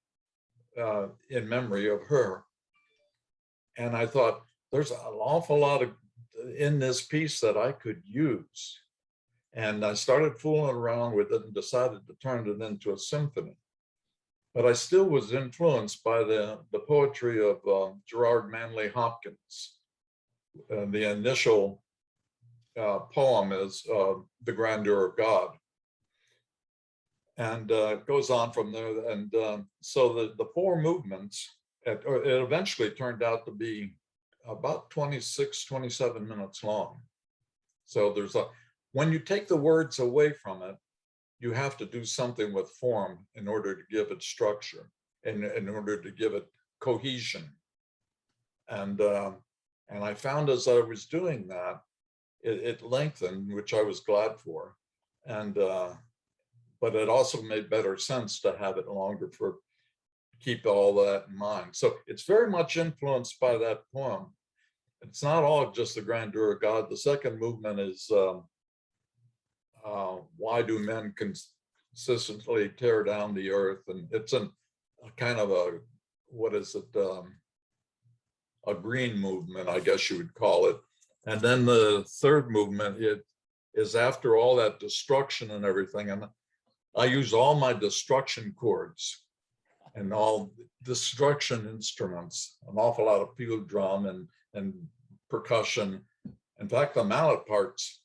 in memory of her. And I thought, there's an awful lot of in this piece that I could use. And I started fooling around with it and decided to turn it into a symphony. But I still was influenced by the poetry of Gerard Manley Hopkins. The initial poem is The Grandeur of God. And it goes on from there. And so the four movements, it eventually turned out to be about 26, 27 minutes long. So there's when you take the words away from it, you have to do something with form in order to give it structure and in order to give it cohesion. And I found as I was doing that, it lengthened, which I was glad for. And but it also made better sense to have it longer for keep all that in mind. So it's very much influenced by that poem. It's not all just the grandeur of God. The second movement is why do men consistently tear down the earth? And it's a kind of a, what is it? A green movement, I guess you would call it. And then the third movement, it is after all that destruction and everything. And I use all my destruction chords and all destruction instruments, an awful lot of field drum and percussion. In fact, the mallet parts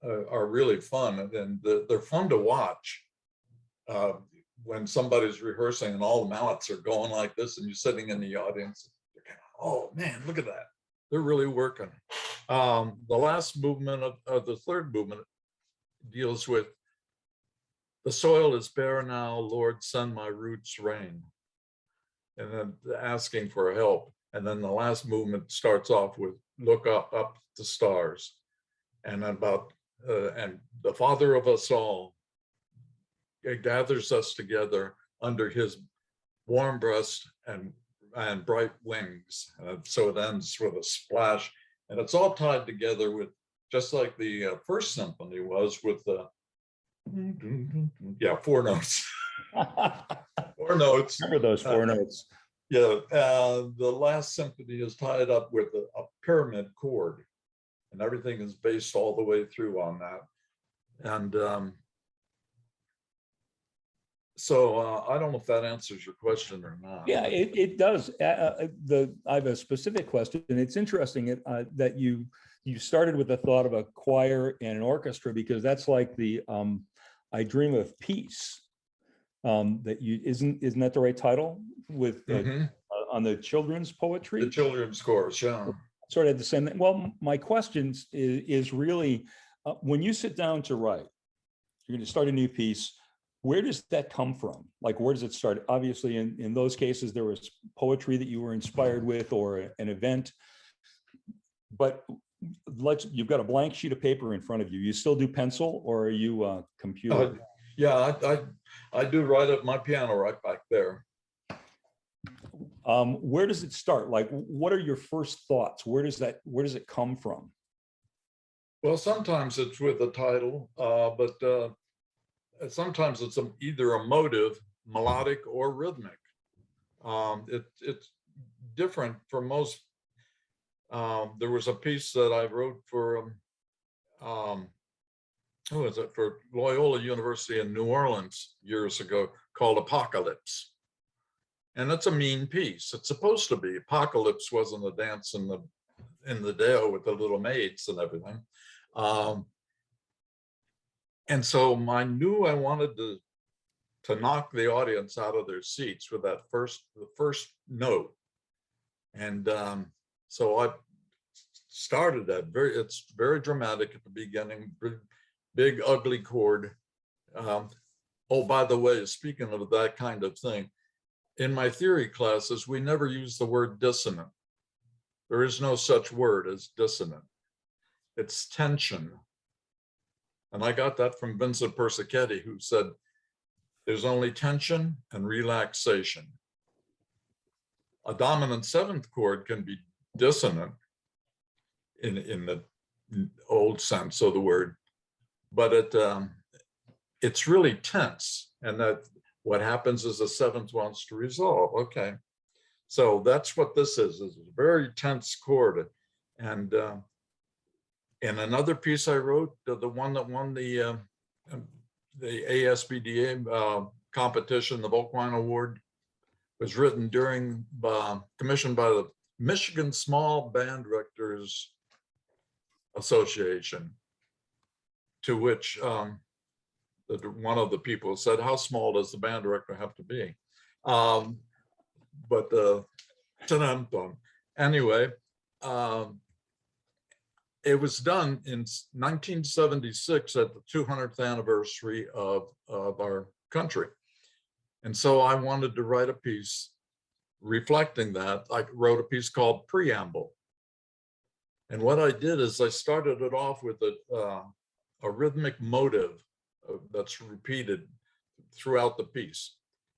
are really fun, and they're fun to watch when somebody's rehearsing and all the mallets are going like this and you're sitting in the audience. You're kind of, oh man, look at that. They're really working. The last movement of the third movement deals with the soil is bare now, Lord, send my roots rain. And then asking for help. And then the last movement starts off with look up the stars. And about, and the Father of us all gathers us together under his warm breast and bright wings. So it ends with a splash. And it's all tied together with, just like the first symphony was, with the, yeah, four notes. Four notes. Remember those four notes. Yeah, the last symphony is tied up with a pyramid chord, and everything is based all the way through on that. And so I don't know if that answers your question or not. Yeah, it does. I have a specific question, and it's interesting that you started with the thought of a choir and an orchestra, because that's like the I Dream of Peace. That you isn't that the right title with on the children's poetry? The children's chorus, yeah. Sort of the same thing. Well, my question is really when you sit down to write, you're going to start a new piece. Where does that come from? Like, where does it start? Obviously, in those cases, there was poetry that you were inspired with, or an event. But you've got a blank sheet of paper in front of you. You still do pencil, or are you computer? Yeah, I do write at my piano right back there. Where does it start? Like, what are your first thoughts? Where does it come from? Well, sometimes it's with a title, but sometimes it's either a motive, melodic, or rhythmic. It's different for most. There was a piece that I wrote for who was it, for Loyola University in New Orleans years ago, called Apocalypse. And it's a mean piece. It's supposed to be. Apocalypse wasn't a dance in the Dale with the little maids and everything. And so I knew I wanted to knock the audience out of their seats with the first note. And so I started that. It's very dramatic at the beginning. Big ugly chord. Oh, by the way, speaking of that kind of thing, in my theory classes, we never use the word dissonant. There is no such word as dissonant. It's tension. And I got that from Vincent Persichetti, who said, there's only tension and relaxation. A dominant seventh chord can be dissonant in the old sense of the word, but it's really tense, and that what happens is the seventh wants to resolve. Okay, so that's what this is a very tense chord, and in another piece I wrote, the one that won the ASBDA competition, the Volkwine Award, was written during, commissioned by the Michigan Small Band Directors Association, to which one of the people said, "How small does the band director have to be?" Anyway, it was done in 1976 at the 200th anniversary of our country. And so I wanted to write a piece reflecting that. I wrote a piece called Preamble. And what I did is I started it off with a rhythmic motive that's repeated throughout the piece.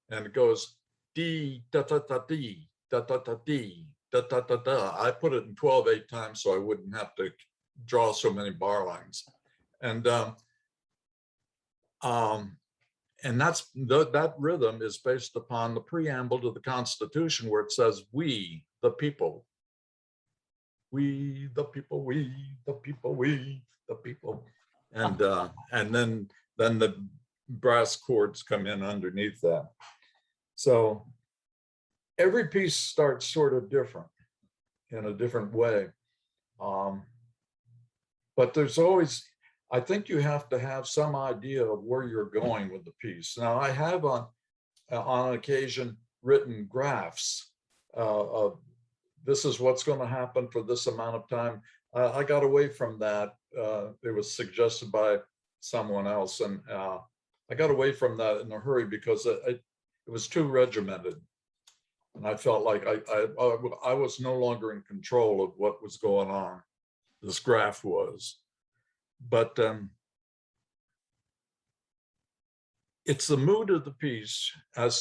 And it goes, dee, da, da, da, dee, da, da, da, dee, da, da, da, da. I put it in 12/8 times so I wouldn't have to draw so many bar lines. And that rhythm is based upon the preamble to the Constitution, where it says, "We, the people. We, the people, we, the people, we, the people." And then the brass chords come in underneath that. So every piece starts sort of different, in a different way. But there's always, I think you have to have some idea of where you're going with the piece. Now, I have on occasion written graphs of this is what's going to happen for this amount of time. I got away from that. It was suggested by someone else, and I got away from that in a hurry because it was too regimented. And I felt like I was no longer in control of what was going on. This graph was. But it's the mood of the piece, and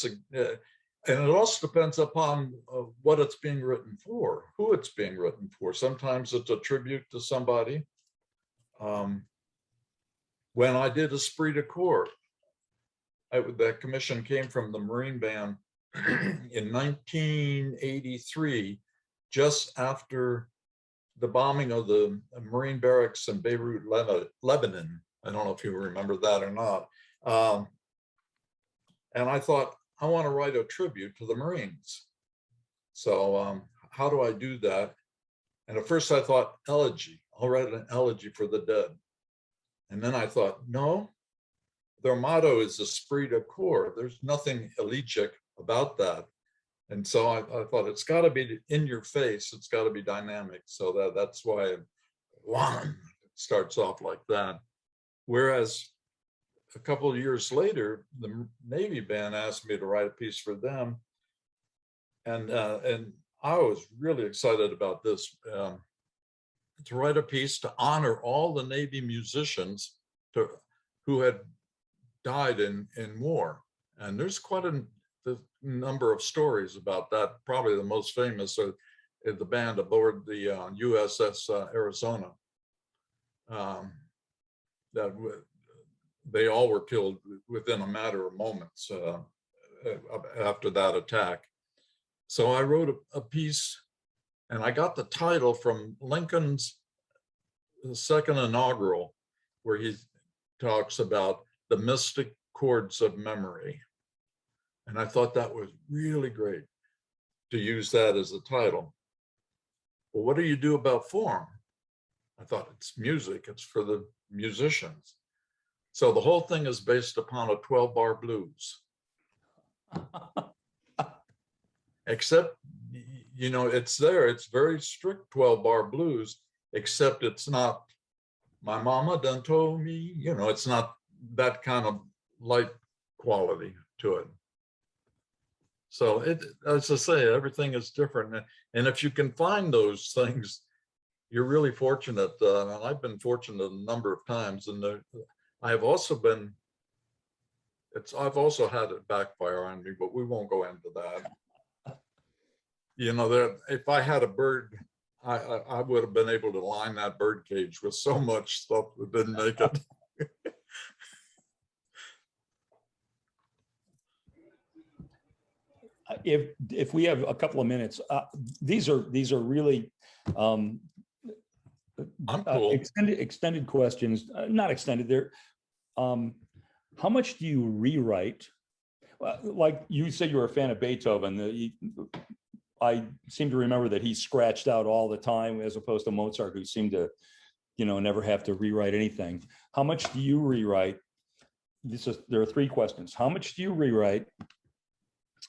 it also depends upon what it's being written for, who it's being written for. Sometimes it's a tribute to somebody. When I did Esprit de Corps, that commission came from the Marine Band in 1983, just after the bombing of the Marine barracks in Beirut, Lebanon. I don't know if you remember that or not. And I thought, I want to write a tribute to the Marines. So how do I do that? And at first I thought elegy. I'll write an elegy for the dead. And then I thought, no, their motto is Esprit de Corps. There's nothing elegiac about that. And so I thought it's got to be in your face. It's got to be dynamic. So that's why it starts off like that. Whereas a couple of years later, the Navy band asked me to write a piece for them. And I was really excited about this, to write a piece to honor all the Navy musicians who had died in war. And there's quite a number of stories about that. Probably the most famous are the band aboard the USS Arizona. That they all were killed within a matter of moments after that attack. So I wrote a piece, and I got the title from Lincoln's second inaugural, where he talks about the mystic chords of memory. And I thought that was really great to use that as a title. Well, what do you do about form? I thought, it's music, it's for the musicians. So the whole thing is based upon a 12-bar blues. Except, you know, it's very strict 12-bar blues, except it's not, my mama done told me, you know, it's not that kind of light quality to it. So as I say, everything is different. And if you can find those things, you're really fortunate. And I've been fortunate a number of times. And I've also had it backfire on me, but we won't go into that. You know, if I had a bird, I would have been able to line that bird cage with so much stuff that didn't make it. If we have a couple of minutes, these are really I'm cool. extended questions, not extended. There, how much do you rewrite? Like you said, you were a fan of Beethoven. I seem to remember that he scratched out all the time, as opposed to Mozart, who seemed to, never have to rewrite anything. How much do you rewrite? There are three questions. How much do you rewrite?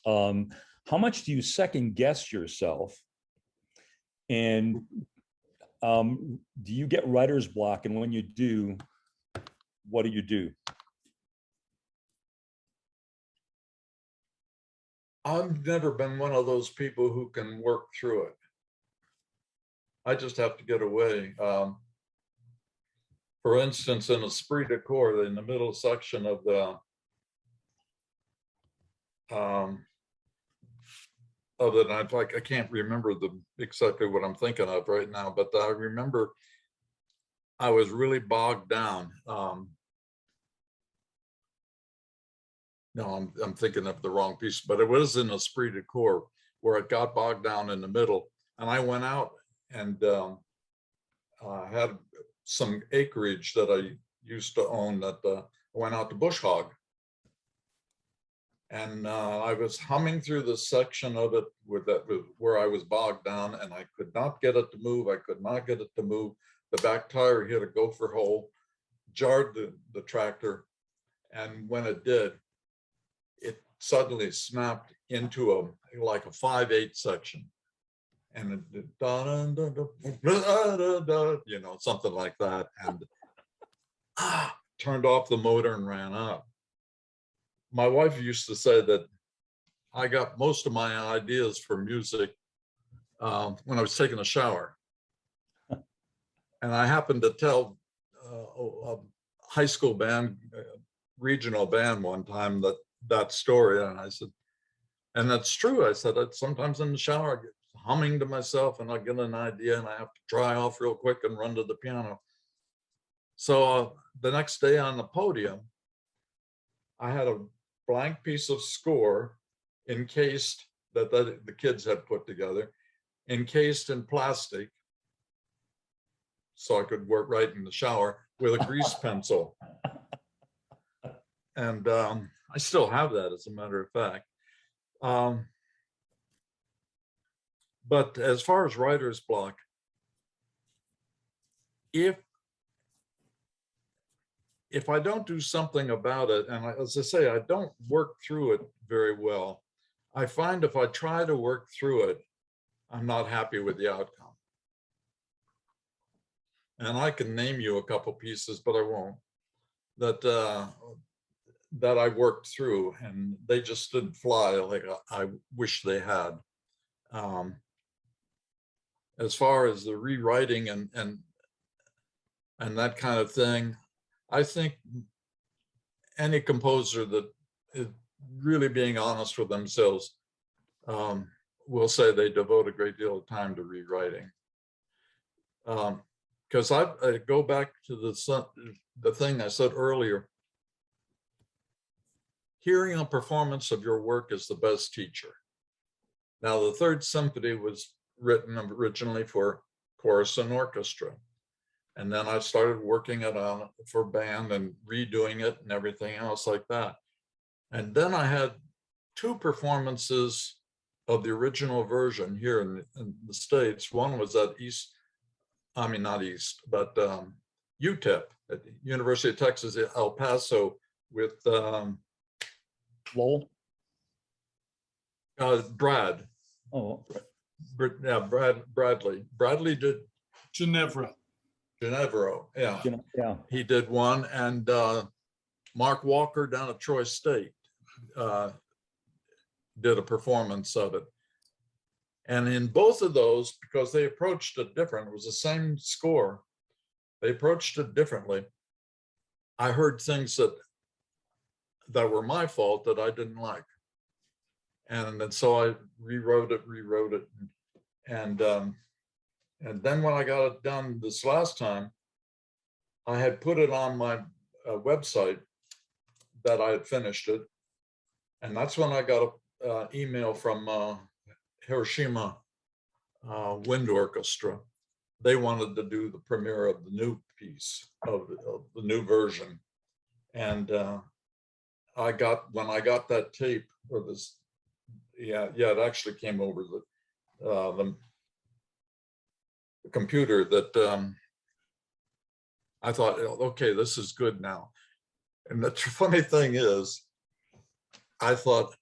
How much do you second guess yourself? And do you get writer's block? And when you do, what do you do? I've never been one of those people who can work through it. I just have to get away. For instance, in Esprit de Corps, in the middle section of the night, like I can't remember exactly what I'm thinking of right now, but I remember I was really bogged down. No, I'm thinking of the wrong piece, but it was in Esprit de Corps where it got bogged down in the middle, and I went out and had some acreage that I used to own that I went out to bush hog. And I was humming through the section of it where I was bogged down, and I could not get it to move. I could not get it to move. The back tire hit a gopher hole, jarred the tractor, and when it did, it suddenly snapped into like a 5/8 section. And it did, something like that, and turned off the motor and ran up. My wife used to say that I got most of my ideas for music when I was taking a shower. And I happened to tell a high school band, regional band one time that story. And I said, and that's true. I said, sometimes in the shower, I get humming to myself and I get an idea and I have to dry off real quick and run to the piano. So the next day on the podium, I had a blank piece of score encased that the kids had put together, encased in plastic, so I could work right in the shower with a grease pencil. And I still have that, as a matter of fact. But as far as writer's block, if I don't do something about it, and as I say, I don't work through it very well, I find if I try to work through it, I'm not happy with the outcome. And I can name you a couple pieces, but I won't, that I worked through, and they just didn't fly like I wish they had. As far as the rewriting and that kind of thing, I think any composer that is really being honest with themselves will say they devote a great deal of time to rewriting. Because I go back to the thing I said earlier, hearing a performance of your work is the best teacher. Now, the Third Symphony was written originally for chorus and orchestra. And then I started working it on for band and redoing it and everything else like that. And then I had two performances of the original version here in the States. One was at UTEP at the University of Texas at El Paso with Lowell? Brad. Oh, Yeah, Bradley. Bradley did Ginevra. Yeah. Yeah. He did one, and Mark Walker down at Troy State did a performance of it. And in both of those, because they approached it different, it was the same score, they approached it differently. I heard things that were my fault that I didn't like. And so I rewrote it. And then when I got it done this last time, I had put it on my website that I had finished it. And that's when I got an email from Hiroshima Wind Orchestra. they wanted to do the premiere of the new piece of the new version. And when I got that tape, or this, it actually came over the computer, that I thought, okay, this is good now. And the funny thing is, I thought,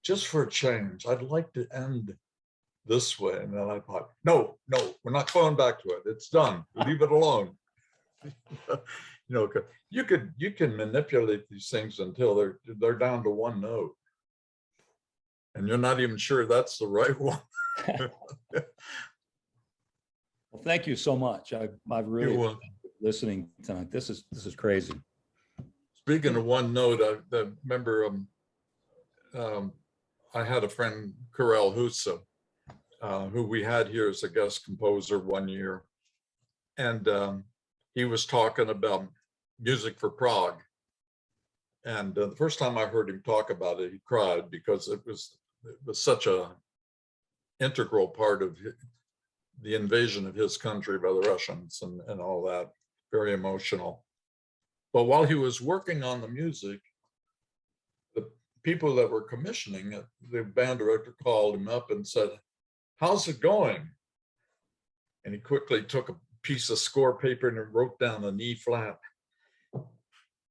just for a change, I'd like to end this way. And then I thought, no, we're not going back to it. It's done. Leave it alone. You can manipulate these things until they're down to one note, and you're not even sure that's the right one. Well, thank you so much. I've really You're been listening tonight. This is crazy. Speaking of one note, I remember I had a friend, Karel Husa, who we had here as a guest composer one year. And he was talking about music for Prague. And the first time I heard him talk about it, he cried, because it was such a integral part of the invasion of his country by the Russians and all that, very emotional. But while he was working on the music, the people that were commissioning it, the band director called him up and said, "How's it going?" And he quickly took a piece of score paper and wrote down an E flat.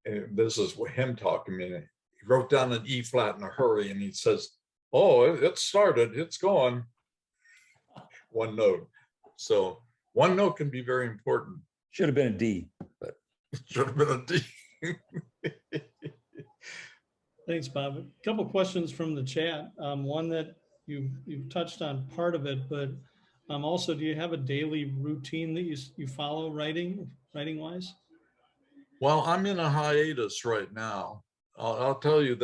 And this is him talking. He wrote down an E flat in a hurry, and he says, "Oh, it started, it's going." One note. So one note can be very important. Should have been a D, but Should have been a D. Thanks, Bob. A couple questions from the chat. One that you've touched on part of it, but also, do you have a daily routine that you follow writing wise? Well, I'm in a hiatus right now. I'll tell you,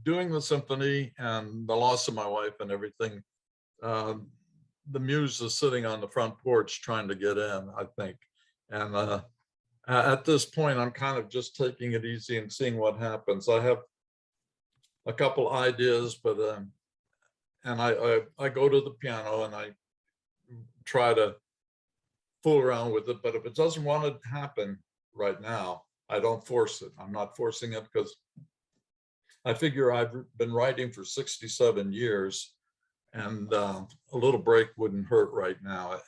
doing the symphony and the loss of my wife and everything, the muse is sitting on the front porch trying to get in, I think. And at this point, I'm kind of just taking it easy and seeing what happens. I have a couple ideas, but and I go to the piano and I try to fool around with it. But if it doesn't want to happen right now, I don't force it. I'm not forcing it, because I figure I've been writing for 67 years, and a little break wouldn't hurt right now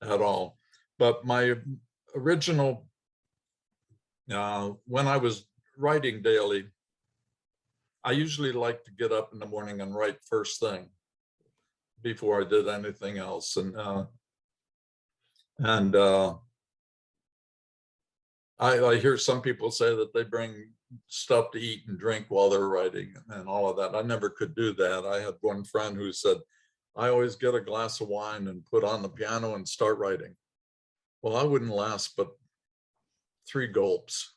at all. But my original, when I was writing daily, I usually like to get up in the morning and write first thing before I did anything else. And I hear some people say that they bring stuff to eat and drink while they're writing and all of that. I never could do that. I had one friend who said, "I always get a glass of wine and put on the piano and start writing." Well, I wouldn't last but 3 gulps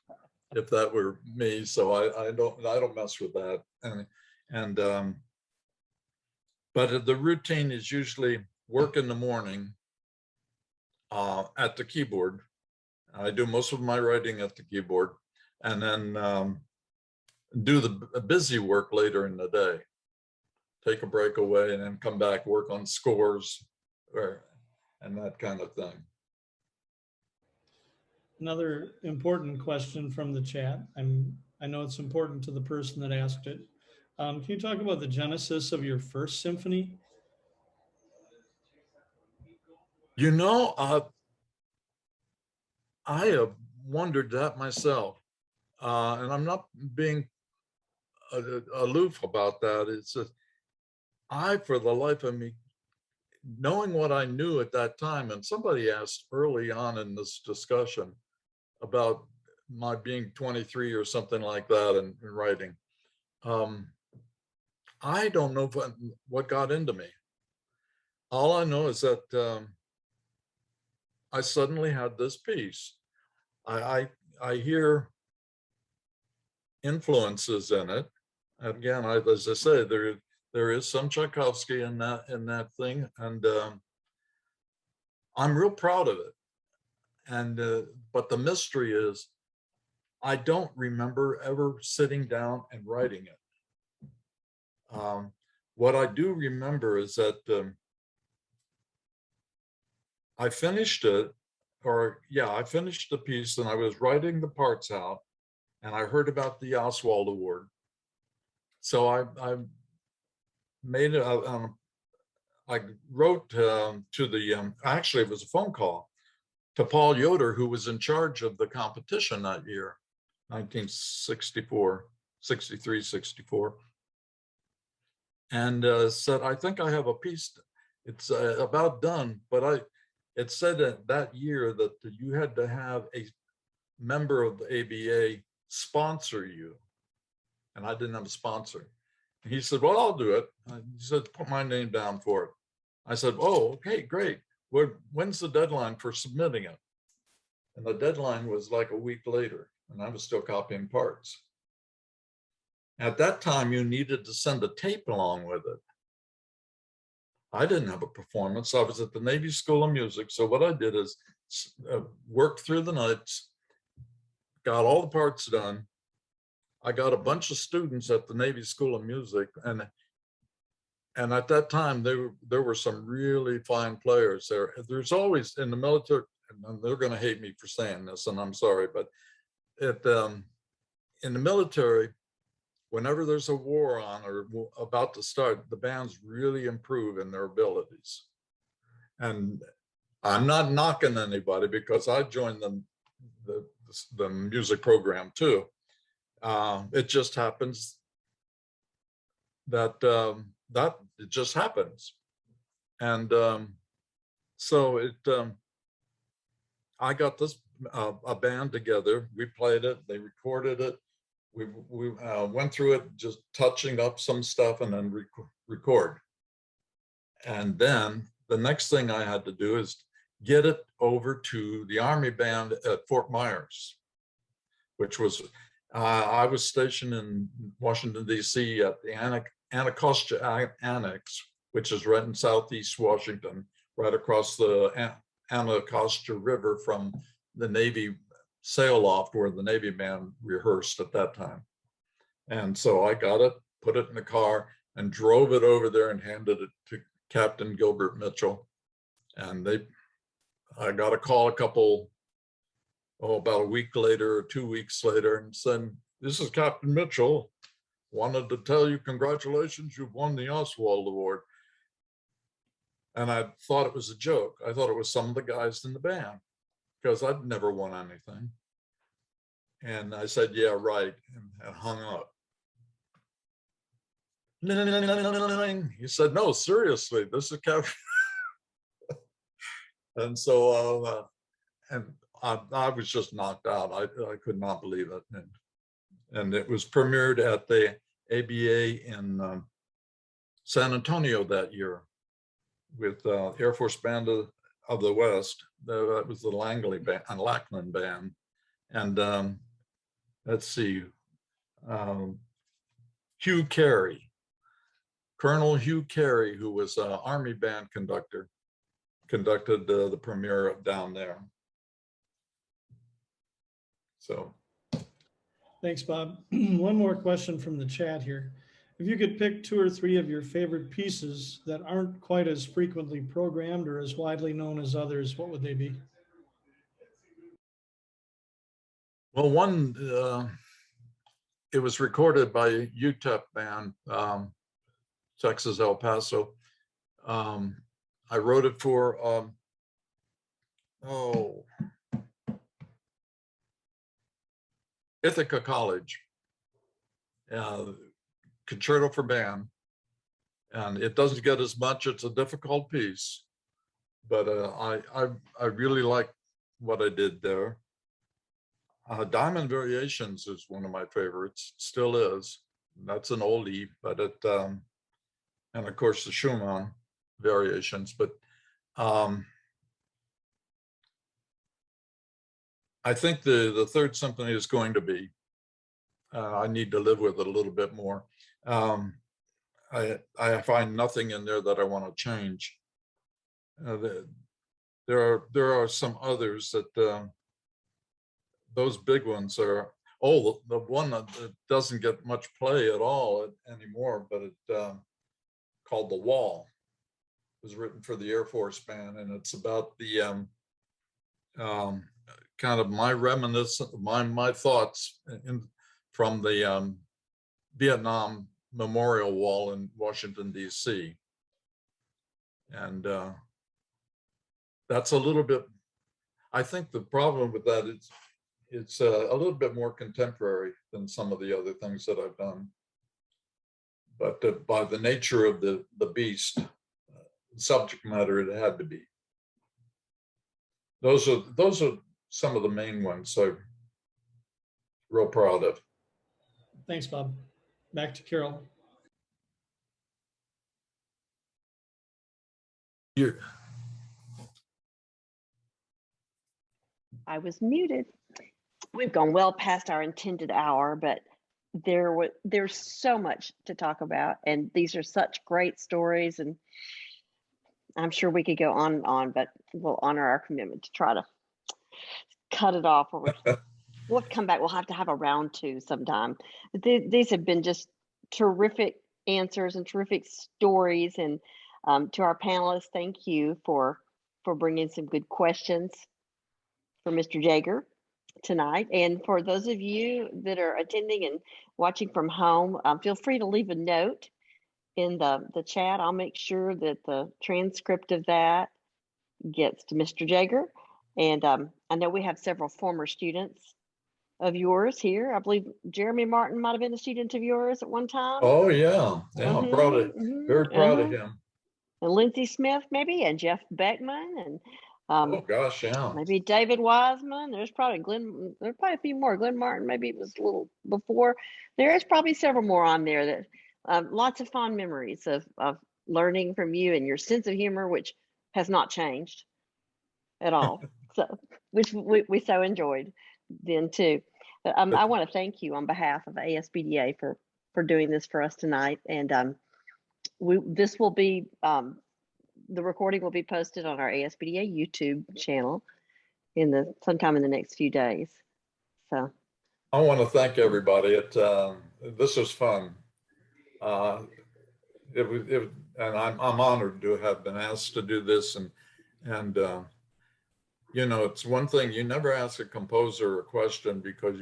if that were me. So I don't mess with that. But the routine is usually work in the morning at the keyboard. I do most of my writing at the keyboard, and then do the busy work later in the day. Take a break away and then come back, work on scores and that kind of thing. Another important question from the chat. I know it's important to the person that asked it. Can you talk about the genesis of your first symphony? You know, I have wondered that myself, and I'm not being aloof about that. It's just, for the life of me, knowing what I knew at that time, and somebody asked early on in this discussion about my being 23 or something like that and writing. I don't know what got into me. All I know is that I suddenly had this piece. I hear influences in it. Again, as I say, there is some Tchaikovsky in that thing, and I'm real proud of it. And but the mystery is, I don't remember ever sitting down and writing it. What I do remember is that I finished it, or yeah, I finished the piece and I was writing the parts out and I heard about the Oswald Award. So I made it, I wrote to the, actually it was a phone call to Paul Yoder, who was in charge of the competition that year, 1964, 63, 64. And said, I think I have a piece, it's about done, but it said that year that you had to have a member of the ABA sponsor you. And I didn't have a sponsor. He said, well, I'll do it. He said, put my name down for it. I said, oh, okay, great. When's the deadline for submitting it? And the deadline was like a week later, and I was still copying parts. At that time, you needed to send a tape along with it. I didn't have a performance. I was at the Navy School of Music. So what I did is worked through the nights, got all the parts done. I got a bunch of students at the Navy School of Music, and at that time there were some really fine players there. There's always in the military, and they're going to hate me for saying this, and I'm sorry, but in the military, whenever there's a war on or about to start, the bands really improve in their abilities. And I'm not knocking anybody because I joined the music program too. It just happens that that it just happens. And so I got this a band together. We played it, they recorded it. We went through it, just touching up some stuff and then record. And then the next thing I had to do is get it over to the Army band at Fort Myers, which was, I was stationed in Washington, D.C. at the Anacostia Annex, which is right in Southeast Washington, right across the Anacostia River from the Navy sail loft where the Navy band rehearsed at that time. And so I got it, put it in the car and drove it over there and handed it to Captain Gilbert Mitchell. And I got a call about a week later or 2 weeks later and said, this is Captain Mitchell, wanted to tell you congratulations, you've won the Oswald Award. And I thought it was a joke. I thought it was some of the guys in the band because I'd never won anything. And I said, yeah, right, and hung up. He said, no, seriously, this is Captain. And so, and I was just knocked out. I could not believe it. And it was premiered at the ABA in San Antonio that year with Air Force Band of the West. That was the Langley band, Lackland band. And let's see, Hugh Carey, Colonel Hugh Carey, who was an Army band conductor, conducted the premiere down there. So. Thanks, Bob. One more question from the chat here. If you could pick 2 or 3 of your favorite pieces that aren't quite as frequently programmed or as widely known as others, what would they be? Well, one, it was recorded by UTEP band, Texas, El Paso. I wrote it for, Ithaca College, Concerto for Band. And it doesn't get as much, it's a difficult piece, but I really like what I did there. Diamond Variations is one of my favorites, still is. That's an oldie, but it, and of course the Schumann Variations, but I think the Third Symphony is going to be, I need to live with it a little bit more. I find nothing in there that I want to change. There are some others that, those big ones are, the one that doesn't get much play at all anymore, but it called The Wall. was written for the Air Force Band, and it's about the kind of my reminiscence, my thoughts from the Vietnam Memorial Wall in Washington, D.C. And that's a little bit, I think the problem with that is it's a little bit more contemporary than some of the other things that I've done. But by the nature of the beast, subject matter, it had to be. Those are some of the main ones I'm real proud of. Thanks, Bob. Back to Carol. I was muted. We've gone well past our intended hour, but there's so much to talk about, and these are such great stories, and I'm sure we could go on and on, but we'll honor our commitment to try to cut it off. Or we'll come back. We'll have to have a round two sometime. These have been just terrific answers and terrific stories, and to our panelists, thank you for bringing some good questions for Mr. Jager tonight. And for those of you that are attending and watching from home, feel free to leave a note in the chat. I'll make sure that the transcript of that gets to Mr. Jager. And I know we have several former students of yours here. I believe Jeremy Martin might have been a student of yours at one time. Oh yeah, I'm proud of, very proud of him. And Lindsay Smith maybe, and Jeff Beckman, and oh gosh, yeah. maybe David Wiseman. There's probably a few more. Glenn Martin, maybe it was a little before. There's probably several more on there that lots of fond memories of learning from you, and your sense of humor, which has not changed at all. So, which we so enjoyed then too. But I want to thank you on behalf of ASBDA for doing this for us tonight. And this will be the recording will be posted on our ASBDA YouTube channel sometime in the next few days. So I want to thank everybody. This was fun. And I'm honored to have been asked to do this. And you know, it's one thing, you never ask a composer a question because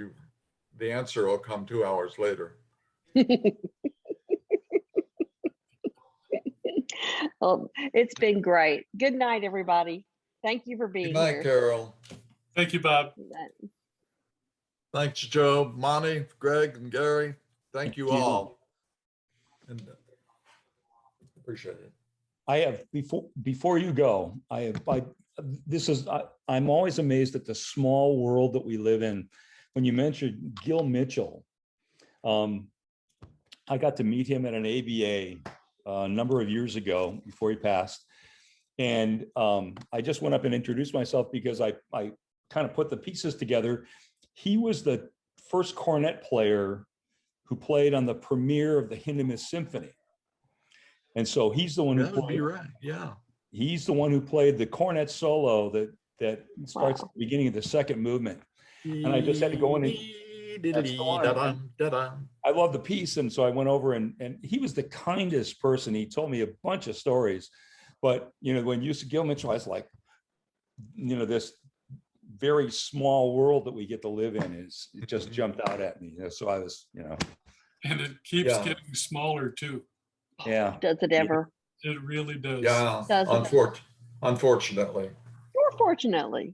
the answer will come 2 hours later. Well, it's been great. Good night, everybody. Thank you for being Good night, here. Carol. Thank you, Bob. Thanks, Joe, Monty, Greg, and Gary. Thank you all. And appreciate it. I have before you go, I'm always amazed at the small world that we live in. When you mentioned Gil Mitchell, I got to meet him at an ABA a number of years ago before he passed. And I just went up and introduced myself because I kind of put the pieces together. He was the first cornet player who played on the premiere of the Hindemith Symphony. And so he's the one who That would be right. Yeah. He's the one who played the cornet solo that starts at the beginning of the second movement. And I just had to go in and that's the one. I love the piece. And so I went over and he was the kindest person. He told me a bunch of stories. But, you know, when you said Gil Mitchell, I was like, you know, this very small world that we get to live in it just jumped out at me. You know, so I was, you know. And it keeps getting smaller too. Yeah. Does it ever? It really does. Yeah, unfortunately. Or fortunately.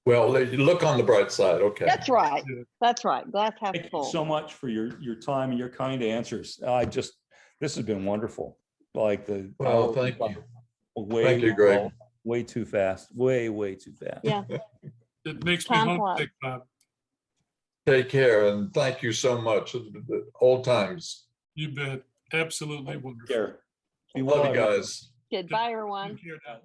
Well, look on the bright side. Okay. That's right. That's right. Glass half Thank full. you so much for your time and your kind answers. This has been wonderful. Like Well, thank you. Thank you, Greg. Way too fast. Way too fast. Yeah. It makes me homesick, Bob. Take care and thank you so much. Old times. You bet. Absolutely wonderful. Care. Be Love well, you guys. Goodbye, everyone. Take care now.